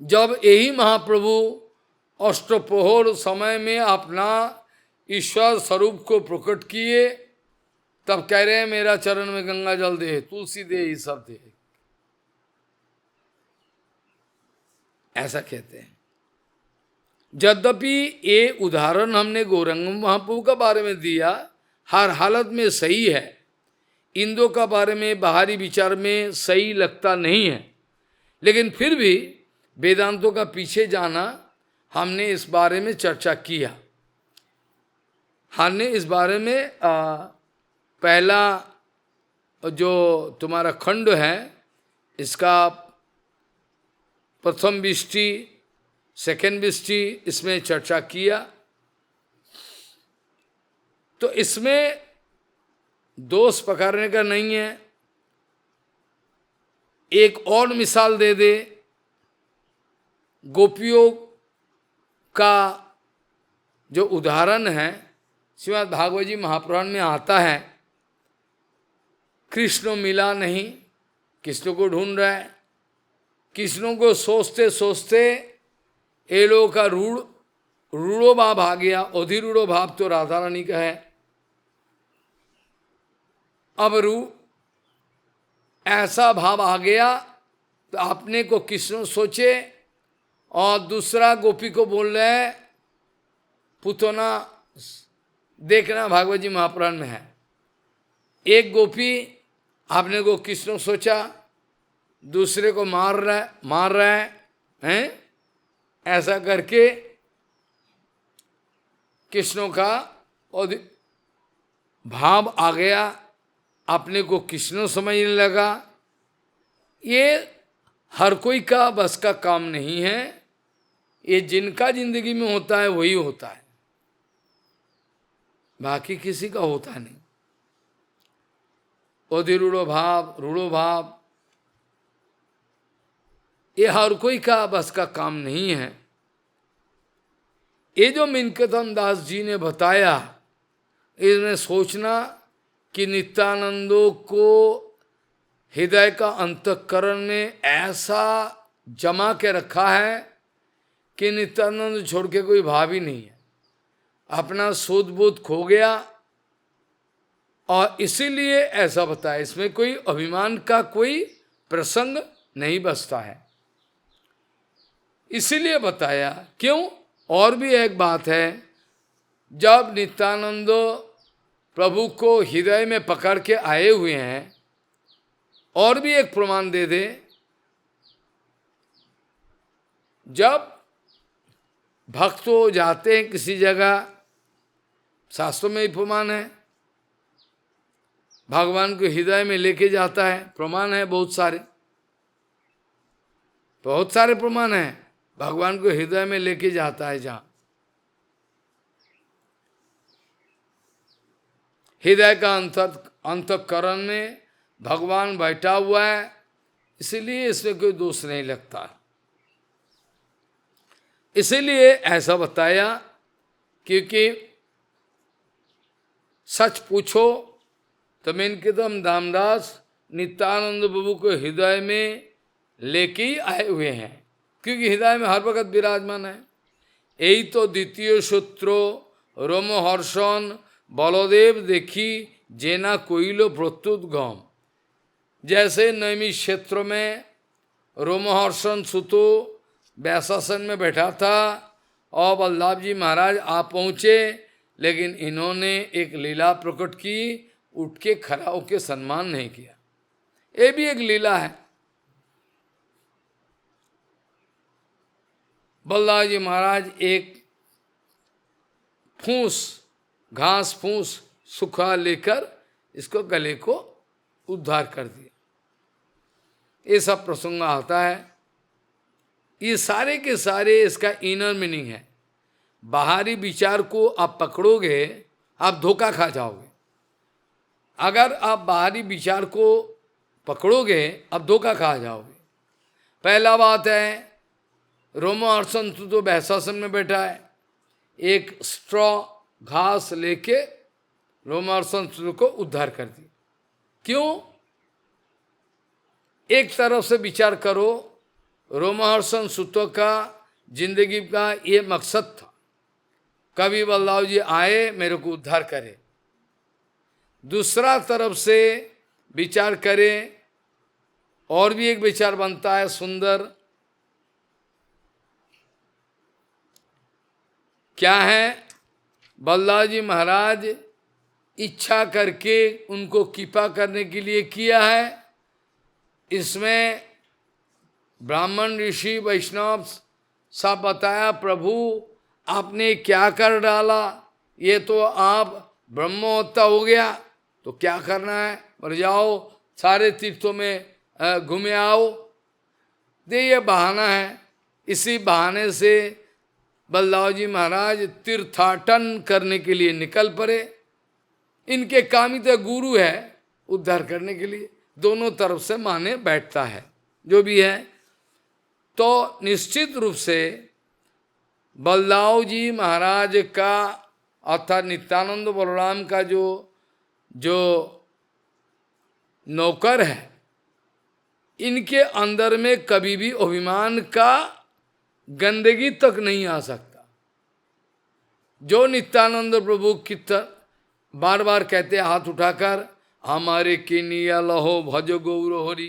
जब यही महाप्रभु अष्टप्रहर समय में अपना ईश्वर स्वरूप को प्रकट किए, तब कह रहे हैं मेरा चरण में गंगा जल दे, तुलसी दे, ये सब दे, ऐसा कहते हैं। यद्यपि ये उदाहरण हमने गौरंग महाप्रभु का बारे में दिया, हर हालत में सही है, इंद्रों का बारे में बाहरी विचार में सही लगता नहीं है, लेकिन फिर भी वेदांतों का पीछे जाना, हमने इस बारे में चर्चा किया। हमने इस बारे में पहला जो तुम्हारा खंड है, इसका प्रथम विष्टि, सेकेंड विष्टि, इसमें चर्चा किया। तो इसमें दोष पकड़ने का नहीं है। एक और मिसाल दे दे, गोपियों का जो उदाहरण है, श्रीमद् भागवत जी महापुराण में आता है, कृष्ण मिला नहीं, कृष्ण को ढूंढ रहा है, कृष्ण को सोचते सोचते ये लोगों का रूढ़ो भाव आ गया। अधिरूढ़ो भाव तो राधा रानी का है। अब ऐसा भाव आ गया तो अपने को कृष्ण सोचे, और दूसरा गोपी को बोल रहे हैं पुतना, देखना भागवत जी महापुराण में है। एक गोपी आपने को कृष्ण सोचा, दूसरे को मार रहा है, हैं? ऐसा करके कृष्ण का भाव आ गया, अपने को कृष्ण समझने लगा। ये हर कोई का बस का काम नहीं है, ये जिनका जिंदगी में होता है वही होता है, बाकी किसी का होता नहीं। अधिरूढ़ो भाव, रूढ़ो भाव, ये हर कोई का बस का काम नहीं है। ये जो मिनकतन दास जी ने बताया, इसमें सोचना कि नित्यानंदों को हृदय का अंतःकरण में ऐसा जमा के रखा है कि नित्यानंद छोड़ के कोई भाव ही नहीं है, अपना शोध बोध खो गया, और इसीलिए ऐसा बताया। इसमें कोई अभिमान का कोई प्रसंग नहीं बसता है, इसीलिए बताया। क्यों? और भी एक बात है, जब नित्यानंद प्रभु को हृदय में पकड़ के आए हुए हैं, और भी एक प्रमाण दे दे। जब भक्त हो जाते हैं किसी जगह, शास्त्रों में ही प्रमाण है, भगवान को हृदय में लेके जाता है, प्रमाण है बहुत सारे, बहुत सारे प्रमाण हैं, भगवान को हृदय में लेके जाता है। जहां हृदय का अंतःकरण में भगवान बैठा हुआ है, इसीलिए इसमें कोई दोष नहीं लगता। इसीलिए ऐसा बताया, क्योंकि सच पूछो तो मिनकतम दामदास नित्यानंद प्रभु को हृदय में लेके ही आए हुए हैं, क्योंकि हृदय में हर वक्त विराजमान है। यही तो द्वितीय सूत्रो रोमहर्षण बलदेव देखी जेना कोइलो प्रत्युत गम। जैसे नैमिष क्षेत्र में रोमहर्षण सुतो व्यासासन में बैठा था, और बलदाव जी महाराज आ पहुँचे, लेकिन इन्होंने एक लीला प्रकट की, उठ के खड़ा होकर सम्मान नहीं किया। ये भी एक लीला है। बलदाव जी महाराज एक फूस, घास फूस सूखा लेकर इसको गले को उद्धार कर दिया। ये सब प्रसंग आता है। ये सारे के सारे इसका इनर मीनिंग है। बाहरी विचार को आप पकड़ोगे, आप धोखा खा जाओगे। अगर आप बाहरी विचार को पकड़ोगे, अब धोखा खा जाओगे। पहला बात है, रोमहर्षण तो वैशासन में बैठा है, एक स्ट्रॉ घास लेके रोमहर्षण को उद्धार कर दी। क्यों? एक तरफ से विचार करो, रोमहर्षण सूत्र का जिंदगी का ये मकसद था, कवि बलदाऊ जी आए मेरे को उद्धार करे। दूसरा तरफ से विचार करें, और भी एक विचार बनता है सुंदर, क्या है? बलदाऊ जी महाराज इच्छा करके उनको कृपा करने के लिए किया है। इसमें ब्राह्मण ऋषि वैष्णव सब बताया, प्रभु आपने क्या कर डाला, ये तो आप ब्रह्महत्या हो गया, तो क्या करना है, मर जाओ, सारे तीर्थों में घूमे आओ। ये बहाना है। इसी बहाने से बलदाऊ जी महाराज तीर्थाटन करने के लिए निकल पड़े। इनके काम ही तो गुरु है उद्धार करने के लिए, दोनों तरफ से माने बैठता है जो भी है। तो निश्चित रूप से बलदाऊ जी महाराज का अर्थात नित्यानंद बलराम का जो नौकर है, इनके अंदर में कभी भी अभिमान का गंदगी तक नहीं आ सकता। जो नित्यानंद प्रभु कीर्तन बार बार कहते हाथ उठाकर, हमारे किनिया लहो भज गौर हरि,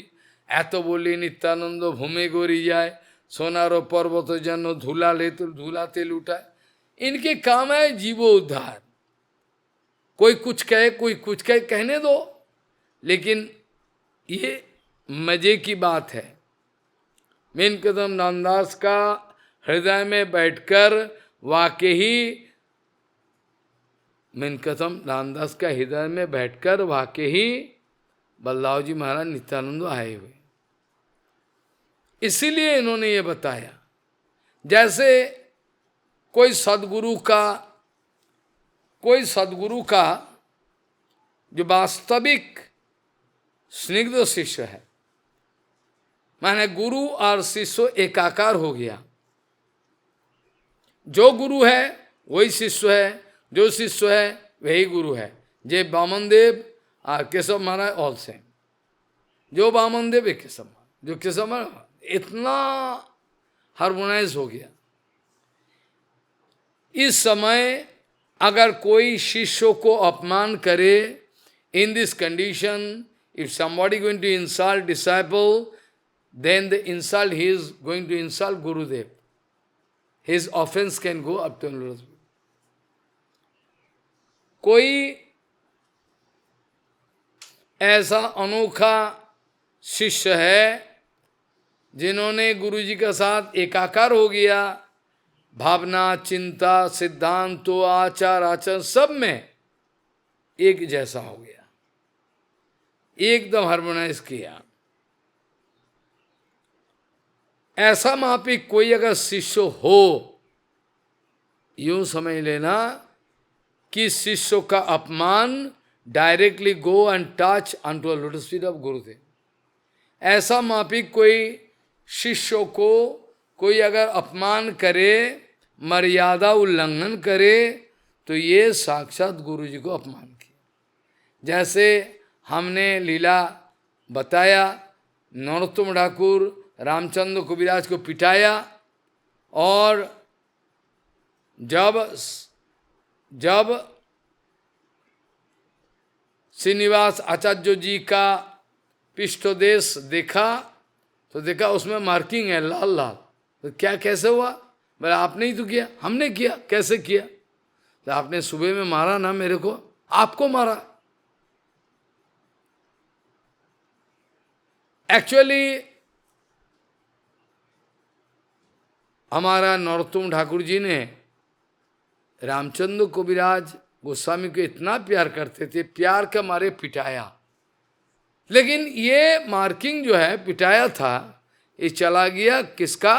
एत बोले नित्यानंद भूमे गोरी जाए, सोनारो पर्वत जन धूला ले तो धूलाते लुटाए। इनके काम है जीवो उद्धार। कोई कुछ कहे, कोई कुछ कहे, कहने दो, लेकिन ये मजे की बात है। मेन कदम रामदास का हृदय में बैठकर वाकई कदम रामदास का हृदय में बैठकर वाकई बलदाऊ जी महाराज नित्यानंद आए हुए। इसीलिए इन्होंने ये बताया, जैसे कोई सदगुरु का जो वास्तविक स्निग्ध शिष्य है, माने गुरु और शिष्य एकाकार हो गया। जो गुरु है वही शिष्य है, जो शिष्य है वही गुरु है। जे वामन देव और केशव महाराज ऑल सेम। जो वामन देव एक केशव महाराज, जो केशव महाराज, इतना हार्मोनाइज हो गया। इस समय अगर कोई शिष्यों को अपमान करे, in this condition, if somebody going to insult disciple, then the insult he is going to insult Gurudev. His offense can go up to Lord. कोई ऐसा अनोखा शिष्य है जिन्होंने गुरुजी के साथ एकाकार हो गया, भावना, चिंता, सिद्धांत, आचार आचरण सब में एक जैसा हो गया, एकदम हार्मोनाइज किया। ऐसा मापिक कोई अगर शिष्य हो, यूं समझ लेना कि शिष्य का अपमान directly go and touch unto the lotus feet of गुरुदेव। ऐसा मापिक कोई शिष्य को कोई अगर अपमान करे, मर्यादा उल्लंघन करे, तो ये साक्षात गुरु जी को अपमान किया। जैसे हमने लीला बताया, नरोत्तम ठाकुर रामचंद्र कविराज को पिटाया, और जब श्रीनिवास आचार्य जी का पृष्ठदेश देखा, तो देखा उसमें मार्किंग है लाल लाल। तो क्या कैसे हुआ? बोले आपने ही तो किया। हमने किया। कैसे किया? तो आपने सुबह में मारा ना मेरे को, आपको मारा। एक्चुअली हमारा नरोत्तम ठाकुर जी ने रामचंद्र कविराज गोस्वामी को इतना प्यार करते थे, प्यार के मारे पिटाया। लेकिन ये मार्किंग जो है पिटाया था, ये चला गया किसका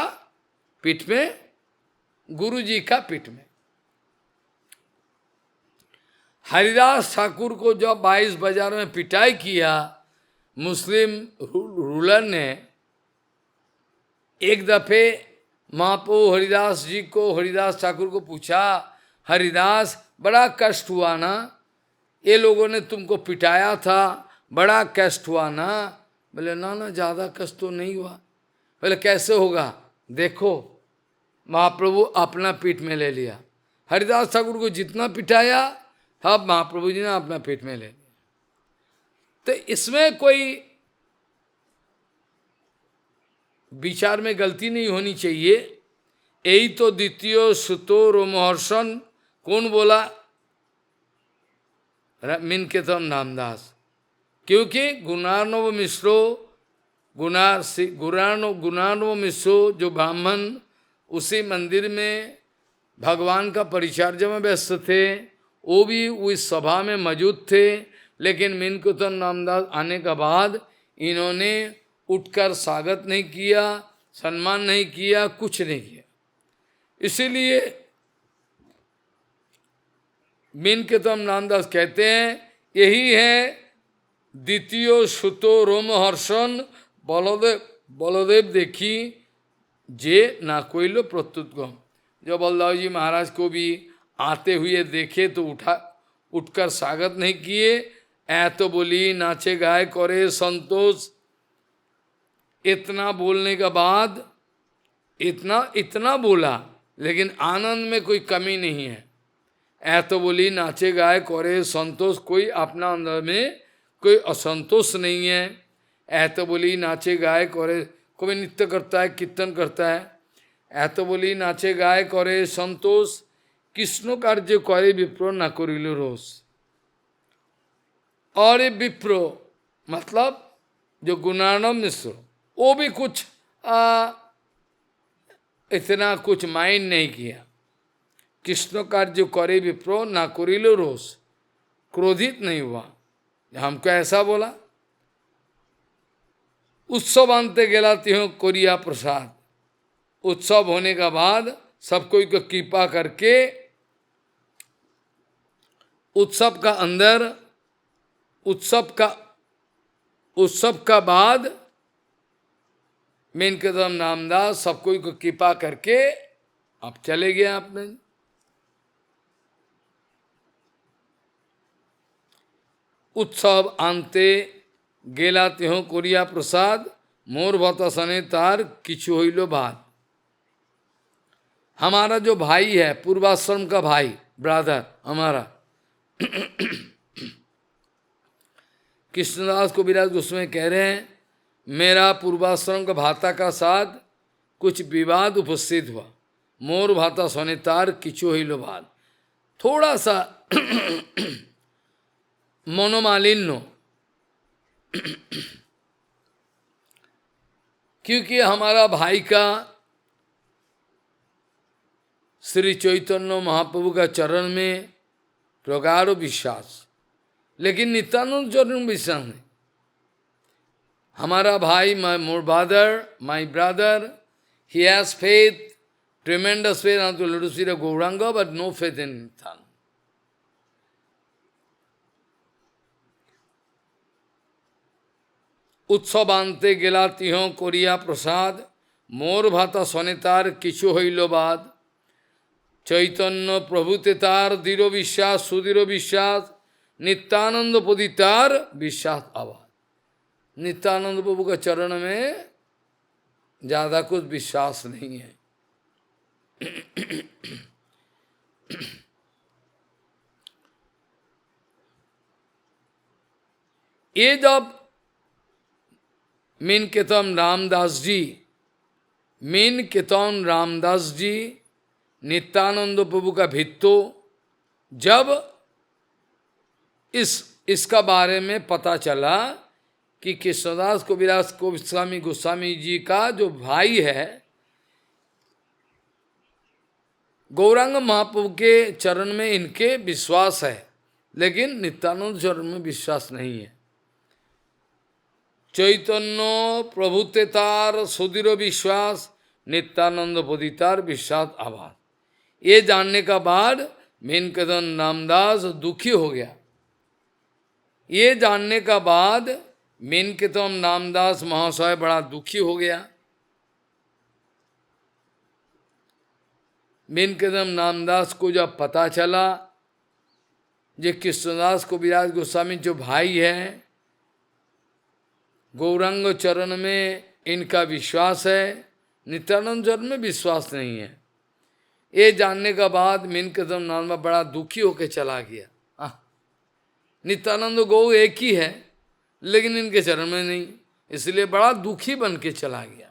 पीठ में? गुरु जी का पीठ में। हरिदास ठाकुर को जब 22 बाजार में पिटाई किया, मुस्लिम रूलर ने एक दफे महाप्रभु हरिदास जी को, हरिदास ठाकुर को पूछा, हरिदास बड़ा कष्ट हुआ ना, ये लोगों ने तुमको पिटाया था, बड़ा कष्ट हुआ ना? बोले ना ना, ज्यादा कष्ट तो नहीं हुआ। बोले कैसे होगा? देखो, महाप्रभु अपना पीठ में ले लिया। हरिदास ठाकुर को जितना पिटाया, अब महाप्रभु जी ने अपना पीठ में ले लिया। तो इसमें कोई विचार में गलती नहीं होनी चाहिए। यही तो द्वितीय सुतो रोमहर्षण कौन बोला? मिनकेतन रामदास। क्योंकि गुणार्णव मिश्रो, गुणार्णव मिश्रो जो ब्राह्मण उसी मंदिर में भगवान का परिचर्या में व्यस्त थे, वो भी उस सभा में मौजूद थे। लेकिन मिनकेतन रामदास आने के बाद इन्होंने उठकर स्वागत नहीं किया, सम्मान नहीं किया, कुछ नहीं किया। इसीलिए मिनकेतन रामदास कहते हैं, यही है द्वितीय सुतो रोमहर्षण बलदेव देखी जे ना कोई लो प्रत्युत गम। जो बलदेव जी महाराज को भी आते हुए देखे तो उठकर स्वागत नहीं किए। तो बोली नाचे गाए करे संतोष। इतना बोलने के बाद, इतना बोला, लेकिन आनंद में कोई कमी नहीं है। तो बोली नाचे गाए करे संतोष, कोई अपना अंदर में कोई असंतोष नहीं है। तो बोली नाचे गाए करे, कोई नृत्य करता है, कीर्तन करता है। तो बोली नाचे गाए करे संतोष, कृष्ण कार्य करे विप्रो न करिलो रोष। और ये विप्रो मतलब जो गुणार्णव मिश्र, वो भी कुछ इतना कुछ माइंड नहीं किया। कृष्ण कार्य करे विप्रो ना करिलो रोष, क्रोधित नहीं हुआ। हमको ऐसा बोला। उत्सव अंत गेलाती हूँ कोरिया प्रसाद। उत्सव होने के बाद सब कोई को कृपा करके उत्सव का अंदर, उत्सव का बाद मिनकेतन रामदास सब कोई को कृपा करके अब चले गए आपने। उत्सव अंते गेलाते हो कोरिया प्रसाद, मोर भतासने तार किछु होइलो बात। हमारा जो भाई है, पूर्वाश्रम का भाई, ब्रदर हमारा कृष्णदास को विराज गोस्वामी कह रहे हैं, मेरा पूर्वाश्रम का भाता का साथ कुछ विवाद उपस्थित हुआ। मोर भाता सोने तार किचु हिलो बात, थोड़ा सा मनोमालिन्य। क्योंकि हमारा भाई का श्री चैतन्य महाप्रभु का चरण में प्रगाढ़ विश्वास, लेकिन नित्यानंद चरण में विश्वास नहीं। हमारा भाई, my brother, he has faith, tremendous faith unto Lord Sri Gauranga, but no faith in Nityananda. उत्सवांते गेलाती हों कोरिया प्रसाद, मोर भाता सनेतार किछु हईल बाद। चैतन्य प्रभुते तार दृढ़ विश्वास, सुदृढ़ विश्वास, नित्यानंद पदितार विश्वास आवाज। नित्यानंद प्रभु का चरण में ज्यादा कुछ विश्वास नहीं है। ये जब मिनकेतन रामदास जी नित्यानंद प्रभु का भित्तो, जब इसका बारे में पता चला कि कृष्णदास कविराज गोस्वामी जी का जो भाई है, गौरांग महाप्रभु के चरण में इनके विश्वास है, लेकिन नित्यानंद चरण में विश्वास नहीं है। चैतन्य प्रभुते तार सुदृढ़ विश्वास, नित्यानंद पदितार विश्वास आभार। ये जानने का बाद मिनकेतन रामदास दुखी हो गया। ये जानने का बाद मीनकेतम नामदास महाशय बड़ा दुखी हो गया। मीनकेतम नामदास को जब पता चला जे कृष्णदास कविराज गोस्वामी जो भाई है, गौरांग चरण में इनका विश्वास है, नित्यानंद चरण में विश्वास नहीं है। ये जानने का बाद मीनकेतम नाम बड़ा दुखी होकर चला गया। नित्यानंद गौ एक ही है, लेकिन इनके चरण में नहीं, इसलिए बड़ा दुखी बन के चला गया।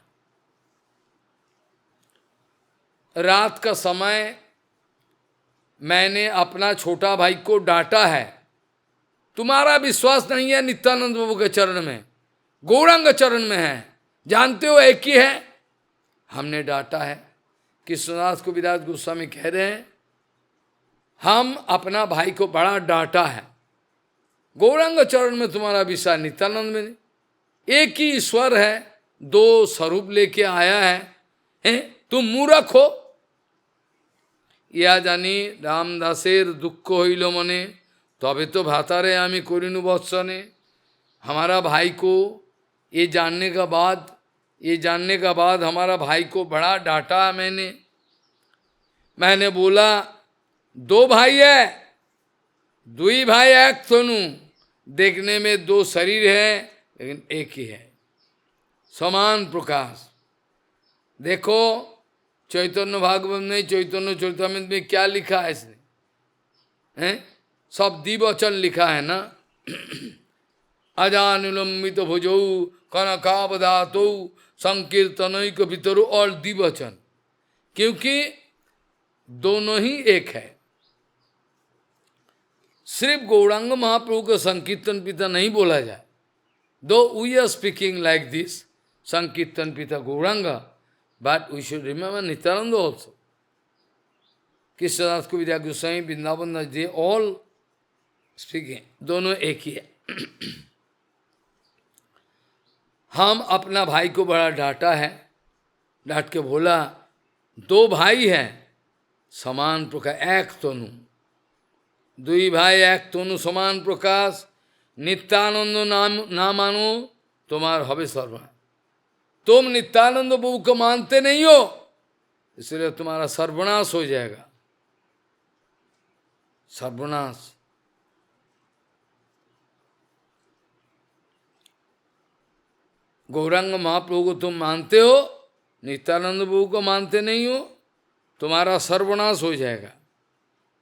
रात का समय मैंने अपना छोटा भाई को डांटा है, तुम्हारा विश्वास नहीं है नित्यानंद बाबू के चरण में, गौरांग चरण में है, जानते हो एक ही है। हमने डांटा है। कृष्णदास कविराज गोस्वामी कह रहे हैं, हम अपना भाई को बड़ा डांटा है, गौरांग चरण में तुम्हारा विश्वास, नित्यानंद में नहीं। एक ही ईश्वर है, दो स्वरूप लेके आया है, तुम मूर्ख हो। या जानी रामदासेर दुख हईल मने, तबे तो भातारे आमी करिनु बत्सने। हमारा भाई को ये जानने का बाद हमारा भाई को बड़ा डांटा मैंने बोला, दो भाई है, दुई भाई एक तनु, देखने में दो शरीर है लेकिन एक ही है, समान प्रकाश। देखो चैतन्य भागवत में, चैतन्य चरितामृत में क्या लिखा है इसने, हैं? सब द्विवचन लिखा है ना। अजानुलंबित भुजौ कनकावदातौ संकीर्तनैक भितरु, और द्विवचन, क्योंकि दोनों ही एक है। सिर्फ गौरांग महाप्रभु को संकीर्तन पिता नहीं बोला जाए, दो we are speaking like this, संकीर्तन पिता Gaurang, but we should remember Nityananda also. Krishnadas Kaviraj Goswami, Vrindavan, they all speaking, दोनों एक ही है। हम अपना भाई को बड़ा डांटा है, डांट के बोला, दो भाई हैं समान प्रकाश, एक तनु, दुई भाई एक तनु समान प्रकाश, नित्यानंद ना मानो तुम्हार हवे सर्वनाश। तुम नित्यानंद प्रभु को मानते नहीं हो, इसलिए तुम्हारा सर्वनाश हो जाएगा, सर्वनाश। गौरांग महाप्रभु को तुम मानते हो, नित्यानंद प्रभु को मानते नहीं हो, तुम्हारा सर्वनाश हो जाएगा।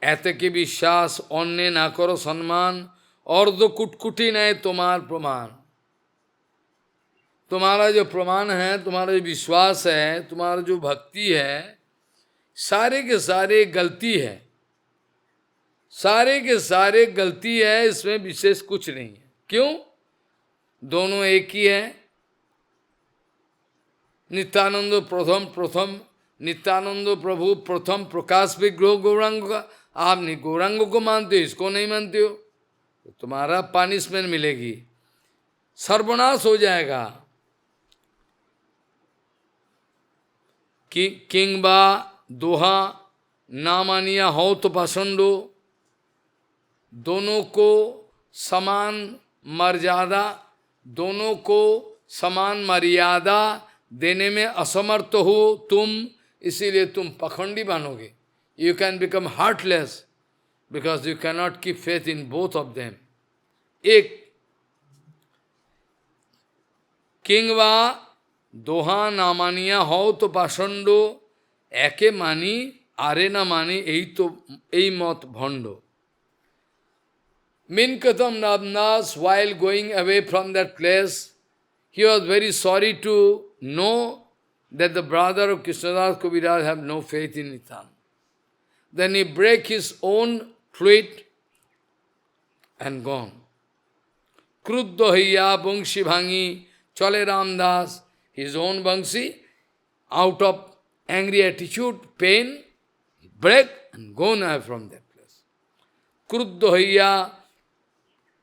ऐते के विश्वास अन्य ना करो सम्मान, और दो कुटकुटी नहीं तुम्हार प्रमाण। तुम्हारा जो प्रमाण है, तुम्हारा जो विश्वास है, तुम्हारा जो भक्ति है, सारे के सारे गलती है, सारे के सारे गलती है, इसमें विशेष कुछ नहीं है। क्यों? दोनों एक ही है। नित्यानंद प्रथम नित्यानंद प्रभु प्रथम प्रकाश विग्रह गौरांग का, आप नहीं गौरांग को मानते हो, इसको नहीं मानते हो, तो तुम्हारा पनिशमेंट मिलेगी, सर्वनाश हो जाएगा। किंबा दोहा ना मानिया हो तो पाषंडो, दोनों को समान मर्यादा, दोनों को समान मर्यादा देने में असमर्थ हो तुम, इसीलिए तुम पखंडी बनोगे। You can become heartless because you can not keep faith in both of them. एक किंगवा दोहा ना मानिया हो तो पाषंडो, एके मानी आरे ना मानी, यही मत भंडो। Minkatam Nabnas, while going away from that place, he was very sorry to know that the brother of Krishnadas Kaviraj have no faith in Nityananda. Then he break his own flute and gone. Kruddha hiya bangshi bhangi chale Ramdas, his own bangshi, out of angry attitude, pain, he break and gone away from that place.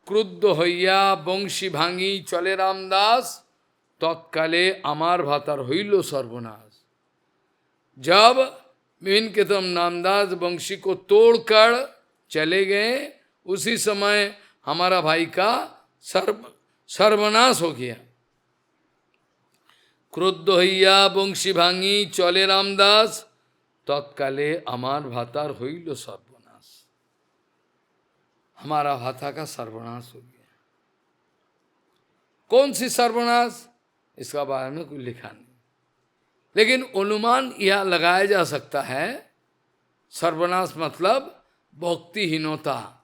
क्रुद्ध হইয়া বংশী ভাঙি চলে रामदास, तत्काले अमार भातार হইল सर्वनाश। जब मीनकेतम रामदास वंशी को तोड़कर चले गए, उसी समय हमारा भाई का सर्वनाश हो गया। क्रुद्ध হইয়া বংশী ভাঙি চলে রামদাস, तत्काले अमार भातार होइल सर्वनाश। हमारा भाता का सर्वनाश हो गया। कौन सी सर्वनाश, इसका बारे में कुछ लिखा नहीं, लेकिन अनुमान यह लगाया जा सकता है, सर्वनाश मतलब भक्तिहीनता।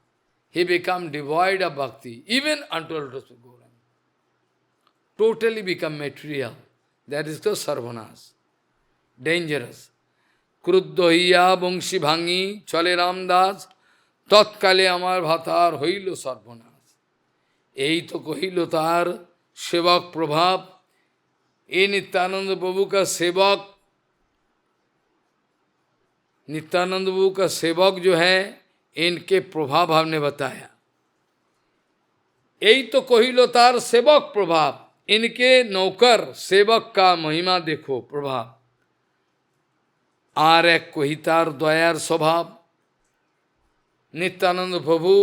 He become devoid of bhakti, even unto Gauranga. Totally become material. That is the sarvanash. Dangerous. क्रुद्ध হইয়া বংশী ভাঙি চলে রামদাস, তৎকালে আমার ভাতার হইল সর্বনাশ। এই তো কহিল তার सेवक प्रभाव। ये नित्यानंद प्रभु का सेवक, नित्यानंद प्रभु का सेवक जो है, इनके प्रभाव हमने बताया। यही तो कहिलो तार सेवक प्रभाव, इनके नौकर सेवक का महिमा देखो प्रभाव। आर एक कहितार दयार स्वभाव। नित्यानंद प्रभु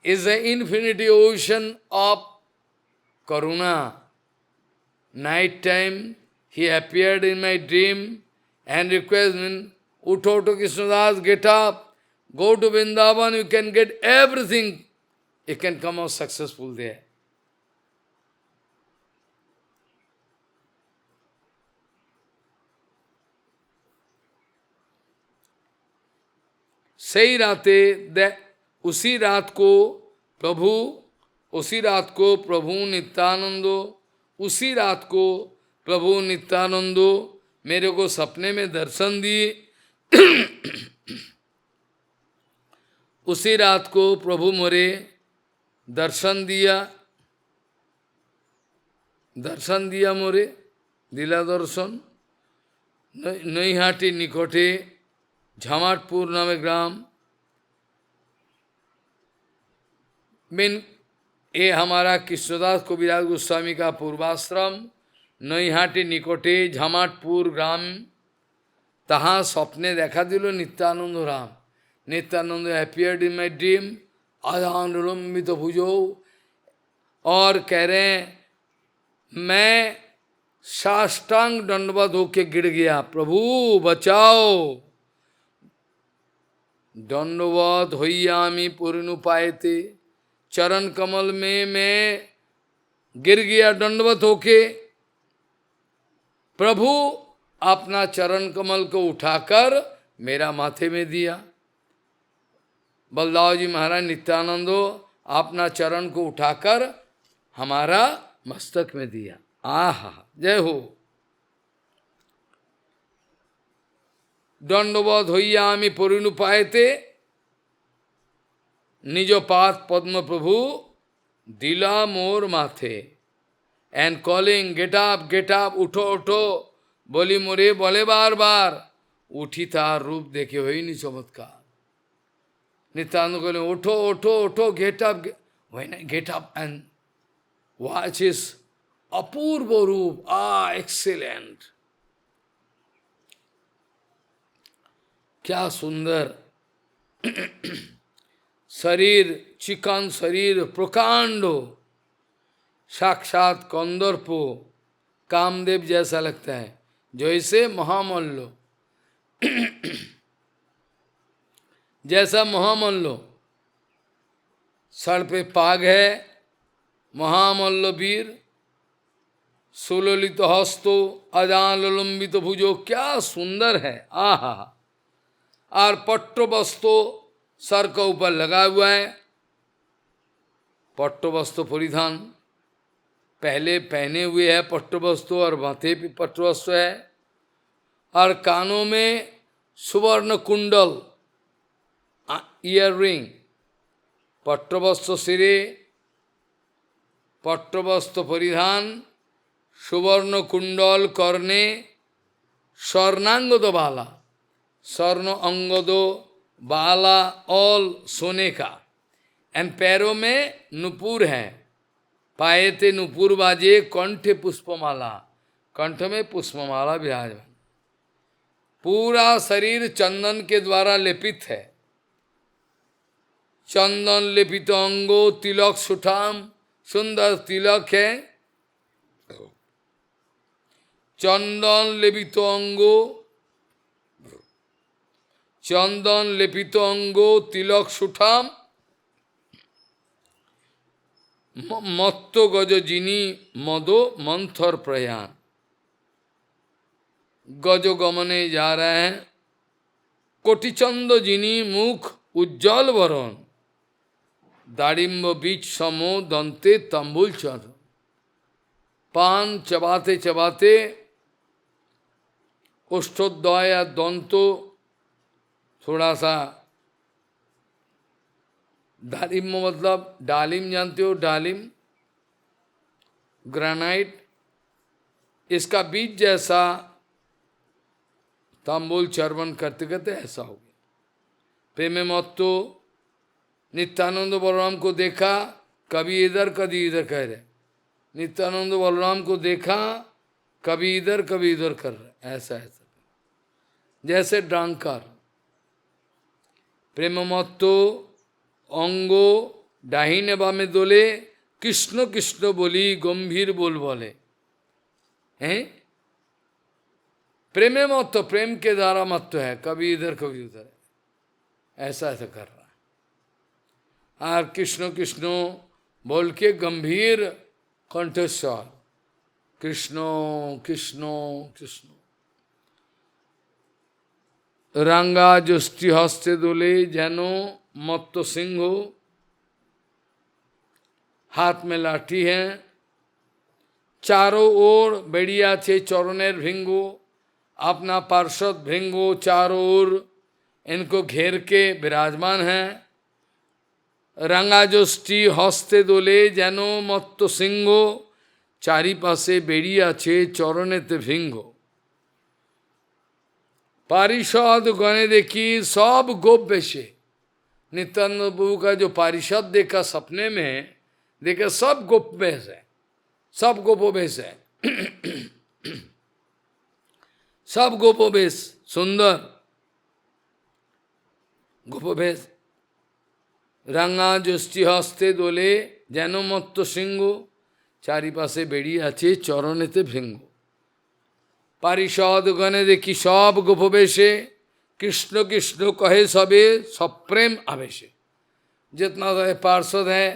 is the infinity ocean of karuna. Night time he appeared in my dream and requested me, Utho to Krishnadas, get up, go to Vrindavan, you can get everything. You can come out successful there. सही राते उसी रात को प्रभु नित्यानंदो, उसी रात को प्रभु नित्यानंदो मेरे को सपने में दर्शन दिए। उसी रात को प्रभु मोरे दर्शन दिया मोरे, दिला दर्शन। नईहाटी निकटे झामाटपुर नामे ग्राम। ये हमारा कृष्णदास कविराज गोस्वामी का पूर्वाश्रम, नईहाटी निकटे झामाटपुर ग्राम। तहाँ स्वप्ने देखा दिलो Nityanand Ram. Nityanand appeared in my dream, आधानुलंबित भुजो, और कह रहे हैं मैं साष्टांग दंडवत होके गिर गया, प्रभु बचाओ। दंडवत होइयामी पुरिनु पाएते, चरण कमल में मैं गिर गया दंडवत होके। प्रभु अपना चरण कमल को उठाकर मेरा माथे में दिया। बलदाव जी महाराज नित्यानंदो अपना चरण को उठाकर हमारा मस्तक में दिया। आहा, जय हो। दंडवत होइयामी पुरिनु पाएते, निज पाद पद्म प्रभु दिला मोर माथे। एंड कॉलिंग गेट अप, उठो उठो, बोली मोरे बोले बार बार। उठी तार रूप देखे हुई नहीं चमत्कार। नित्यानंद बोले उठो उठो उठो, get up. Get up and watch इस अपूर्व रूप। एक्सीलेंट, क्या सुंदर शरीर, चिकन शरीर, प्रकांड, साक्षात कंदर्प, कामदेव जैसा लगता है, जैसे महामल्ल, जैसा महामल्ल। सर पे पाग है, महामल्ल वीर, सुललित हस्तो, अजानुलंबित भुजो, क्या सुंदर है। आहा। और पट्टवस्त्र सर का ऊपर लगा हुआ है, पट्टवस्त्र परिधान पहले पहने हुए है पट्टवस्त्र, और माथे पे पट्टवस्त्र है, और कानों में सुवर्ण कुंडल, ईयर रिंग। पट्टवस्त्र सिरे, पट्टवस्त्र परिधान, सुवर्ण कुंडल कर्णे, स्वर्णांगद बाला, स्वर्ण अंगदो बाला, ऑल सोने का। एंड पैरों में नुपुर है, पाएते नुपुर बाजे, कंठे पुष्पमाला, कंठ में पुष्पमाला विराजमान। पूरा शरीर चंदन के द्वारा लेपित है। चंदन लेपित अंगो तिलक सुठाम सुंदर तिलक है, चंदन लेपित अंगो, चंदन लेपित अंगो तिलक सुठाम, मत्तो गज जिनी मदो मंथर प्रयाण। गजो गमने जा रहे हैं, कोटिचंद जिनी मुख उज्जवल वरण, दाड़िम्ब बीच समो दंते तंबुल चर। पान चबाते चबाते ओष्ठोदय या दंतो थोड़ा सा, दालिम मतलब डालिम जानते हो, डालिम ग्रेनाइट, इसका बीज जैसा तांबूल चर्वण करते करते ऐसा हो गया। प्रेमे मत्तो नित्यानंद बलराम को देखा, कभी इधर कभी इधर कह रहे, नित्यानंद बलराम को देखा, कभी इधर कभी इधर कर रहे, ऐसा ऐसा जैसे ड्रांकर। प्रेम मत्तो अंगो डाहिने बामे दोले, कृष्ण कृष्ण बोली गंभीर बोल बोले हैं। प्रेमे मत्तो, प्रेम के द्वारा मत्तो है, कभी इधर कभी उधर, ऐसा ऐसा कर रहा है। और कृष्ण कृष्ण बोल के गंभीर कंठस्वर, कृष्ण कृष्ण कृष्ण। रंगा जुष्टि हस्ते दोले जैनो मत्तो सिंह, हाथ में लाठी है, चारों ओर बेड़िया छे चरणेर भृंगो, अपना पार्षद भृंगो चारों ओर इनको घेर के विराजमान है। रंगाजुष्टि हस्ते दोले जैनो मत्तो सिंह, चारि पासे बेड़िया छे चरणेते भृंगो। पारिषद गणे देखी सब गोप बेशे, नित्यानंद प्रभु का जो पारिषद देखा सपने में, देखा सब गोप वेश है, सब गोपो वेश है, सब गोपो वेश, सुंदर गोपो वेश। रंगा जुष्टि हस्ते दोले जैनो मत्तो सिंह, चारिपाशे बेड़ी आछे चरणेते भृंगो। पारिषद गणे देखी सब गोपवेशे, कृष्ण कृष्ण कहे सबे सप्रेम आवेशे। जितना सारे पार्षद है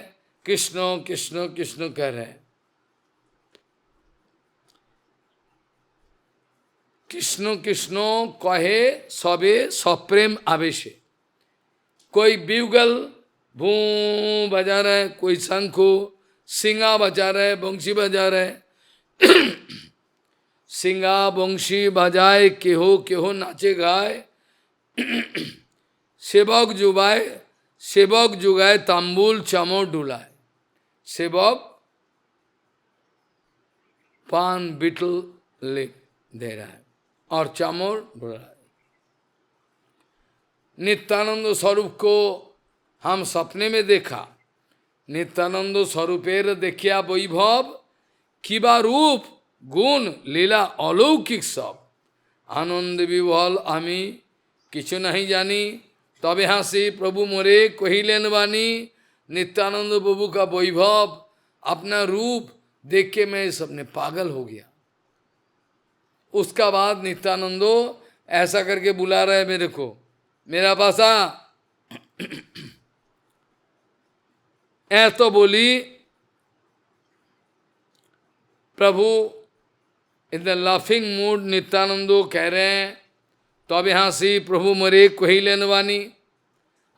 कृष्ण कृष्ण कृष्ण कह रहे हैं। कृष्ण कृष्ण कहे सबे सप्रेम आवेशे। कोई ब्यूगल भू बजा रहा है, कोई शंखो सिंगा बजा रहा है, बंशी बजा रहा है। सिंगा बंशी बजाए केहो नाचे गाए, सेवक जुगाए, सेवक जुगाए तांबूल चामर डुलाए। सेवक पान बिटल ले दे रहा है और चामर डुला है। नित्यानंद स्वरूप को हम सपने में देखा। नित्यानंद स्वरूपेर देखिया वैभव, किबा रूप गुण लीला अलौकिक सब। आनंद विभल आमी किछु नहीं जानी, तबे हासी प्रभु मोरे कहिलेन बानी। नित्यानंद प्रभु का वैभव, अपना रूप देख के मैं सबने पागल हो गया। उसका बाद नित्यानंदो ऐसा करके बुला रहा है मेरे को, मेरा पास आ। तो बोली प्रभु इन द लाफिंग मूड, नित्यानंदो कह रहे हैं तो अब यहाँ से प्रभु मरे कहिलेन वानी,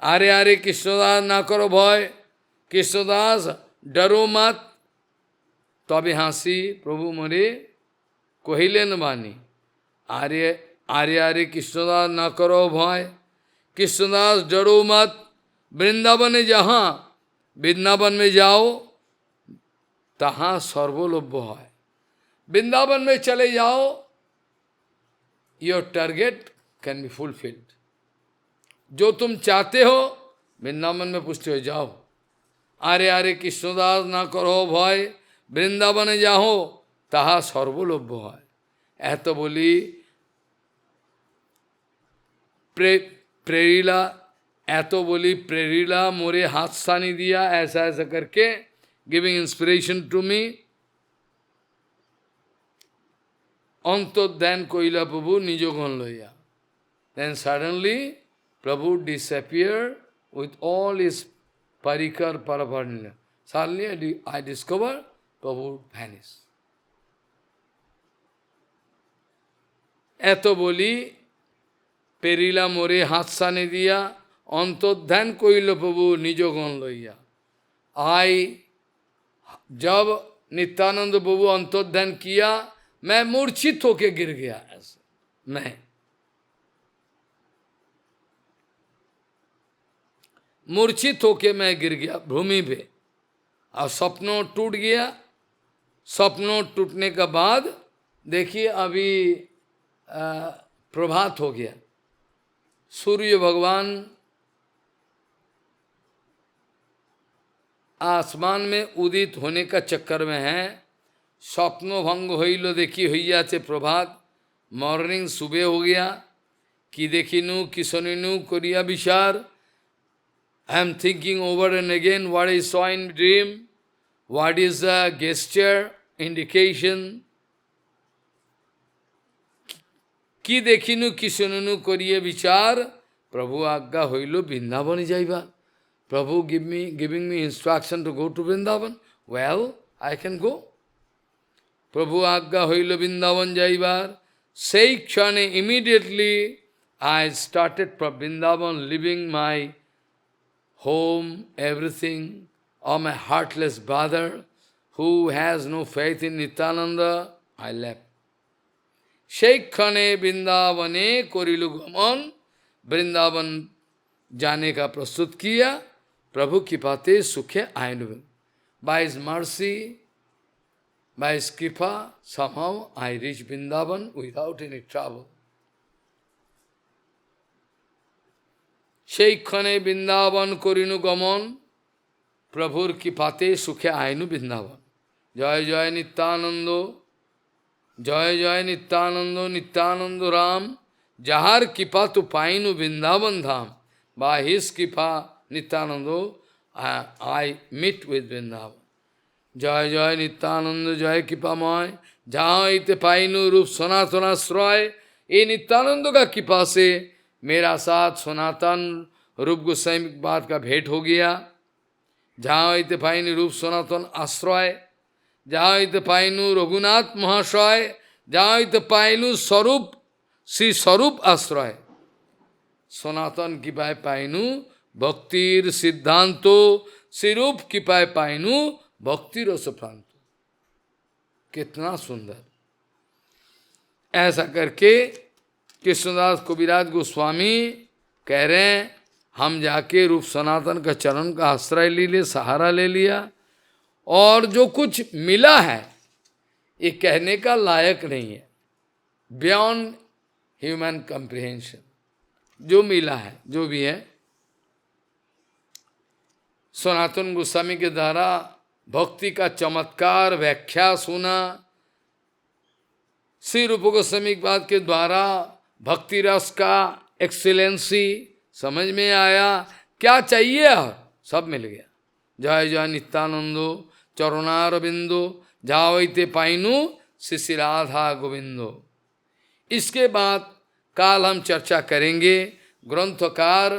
आरे आरे कृष्णदास ना करो भय, कृष्णदास डरो मत। तो अब यहाँ से प्रभु मरे कहिलेन वानी, आर्य आर्य आर्य कृष्णदास ना करो भय, कृष्णदास डरो मत। वृंदावन जहाँ, वृंदावन में जाओ तहाँ सर्वलभ्य है। वृंदावन में चले जाओ, your target can be fulfilled. जो तुम चाहते हो वृंदावन में पूछते हो जाओ। आरे आरे कृष्णदास ना करो भय, वृंदावन जाओ तहा सर्वलभ्य है। तो बोली प्रेरिला, ऐतो बोली प्रेरिला मोरे हाथ सानी दिया, ऐसा ऐसा करके giving inspiration to me. Antodhyan Koila Prabhu Nijogon Loya. Then suddenly, Prabhu disappeared with all his parikar paraphernalia. Suddenly I discovered Prabhu vanished. Eto boli, perila more hatsane diya, antodhyan koilo Prabhu nijogon loiya. जब नित्यानंद प्रभु अंतोध्यान किया, मैं मूर्छित होके गिर गया। ऐसे मैं मूर्छित होके मैं गिर गया भूमि पे, और सपनों टूट गया। सपनों टूटने के बाद देखिए अभी प्रभात हो गया, सूर्य भगवान आसमान में उदित होने का चक्कर में है। स्वप्नो भंग होइलो देखी हुईया से प्रभात, मॉर्निंग सुबह हो गया। कि देखिनु कि सुनिनु कोरिया विचार। I am thinking over and again what I saw in dream, what is the gesture, indication. कि देखिनु कि सुनिनु कोरिया विचार, प्रभु आज्ञा होइलो वृंदावन जाइबा। Prabhu giving me instruction to go to Vrindavan. Well, I can go. Prabhu Agga Hoilo Vrindavan Jaibar. Sei kshane immediately I started from Vrindavan, leaving my home, everything, or my heartless brother who has no faith in Nityananda. I left. Sei kshane Vrindavane korilu gaman. Vrindavan जाने का प्रस्तुत किया। प्रभु की पाते सुखे ion. By his mercy, by his kripa, somehow I reach Vrindavan without any trouble. Sheikhane Vrindavan korinu gamon, Prabhur kipate sukhe ainu Vrindavan. Jai Jai Nityanando, Jai Jai Nityanando, Nityanando Ram, Jahar kipa tu painu Vrindavan dham. By his kripa, Nityananda, I meet with Vrindavan. Jai Jai Nityananda, Jai Kripamoy, Jai Te Painu Rup Sanatana Sroy. ये नित्यानंद का कृपा से मेरा साथ सनातन रूप गोस्वामी बात का भेंट हो गया। जहाँ इते पाइनु रूप सनातन आश्रय, जहाँ इते पाइनु रघुनाथ महाशय, जहाँ इते पाइनु स्वरूप श्री स्वरूप आश्रय। सनातन कृपाय पाइनु भक्तिर सिद्धांतो, श्रीरूप कृपाय पाइनु भक्तिर सप्रांतो। कितना सुंदर! ऐसा करके कृष्णदास कविराज गोस्वामी कह रहे हैं, हम जाके रूप सनातन का चरण का आश्रय ले सहारा ले लिया, और जो कुछ मिला है ये कहने का लायक नहीं है, बियॉन्ड ह्यूमन कॉम्प्रिहेंशन। जो मिला है, जो भी है, सनातन गोस्वामी के द्वारा भक्ति का चमत्कार व्याख्या सुना, श्री रूप गोस्वामी की बात के द्वारा भक्ति रस का एक्सीलेंसी समझ में आया। क्या चाहिए सब मिल गया। जय जय नित्यानंदो चरणारविंदो जावैते पाइनु श्री राधा गोविंदो। इसके बाद काल हम चर्चा करेंगे। ग्रंथकार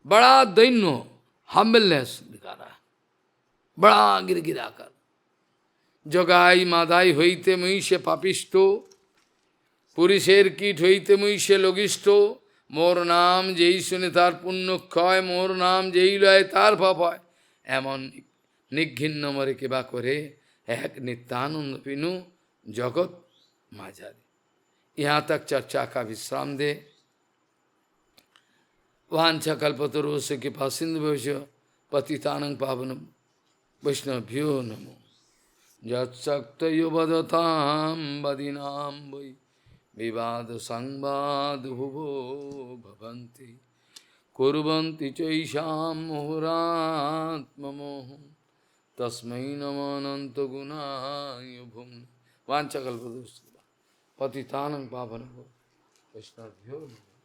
बड़ा दैन्य हम्बलनेस दिखा रहा है, बड़ा गिरगिरा कर। जगाई मादाई হইতে মুইসে পাপিষ্ট, পুরুষের কীট হইতে মুইসে লঘিষ্ঠ, মোর নাম যেই শুনে তার পুণ্য ক্ষয়, মোর নাম যেই লয় তার পাপ হয়। এমন নিঘৃণ্য মরে কেবা করে এক नित्यानंद पिनु जगत माझारी। यहाँ तक चर्चा का विश्राम दे। वांछा कल्पतरुस्य कृपा सिंधु भविष्य पतितानं पावनं वैष्णवभ्यो नमो। यत्शक्तयो वदतां वदिनां वै विवाद संवाद भुवो भवन्ति कुर्वन्ति चैषां मुहुरात्ममोहं तस्मै नमो अनंत गुणाय भुम्। वांछा कल्पतरुस्य पतितानं पावनं वैष्णवभ्यो नमः।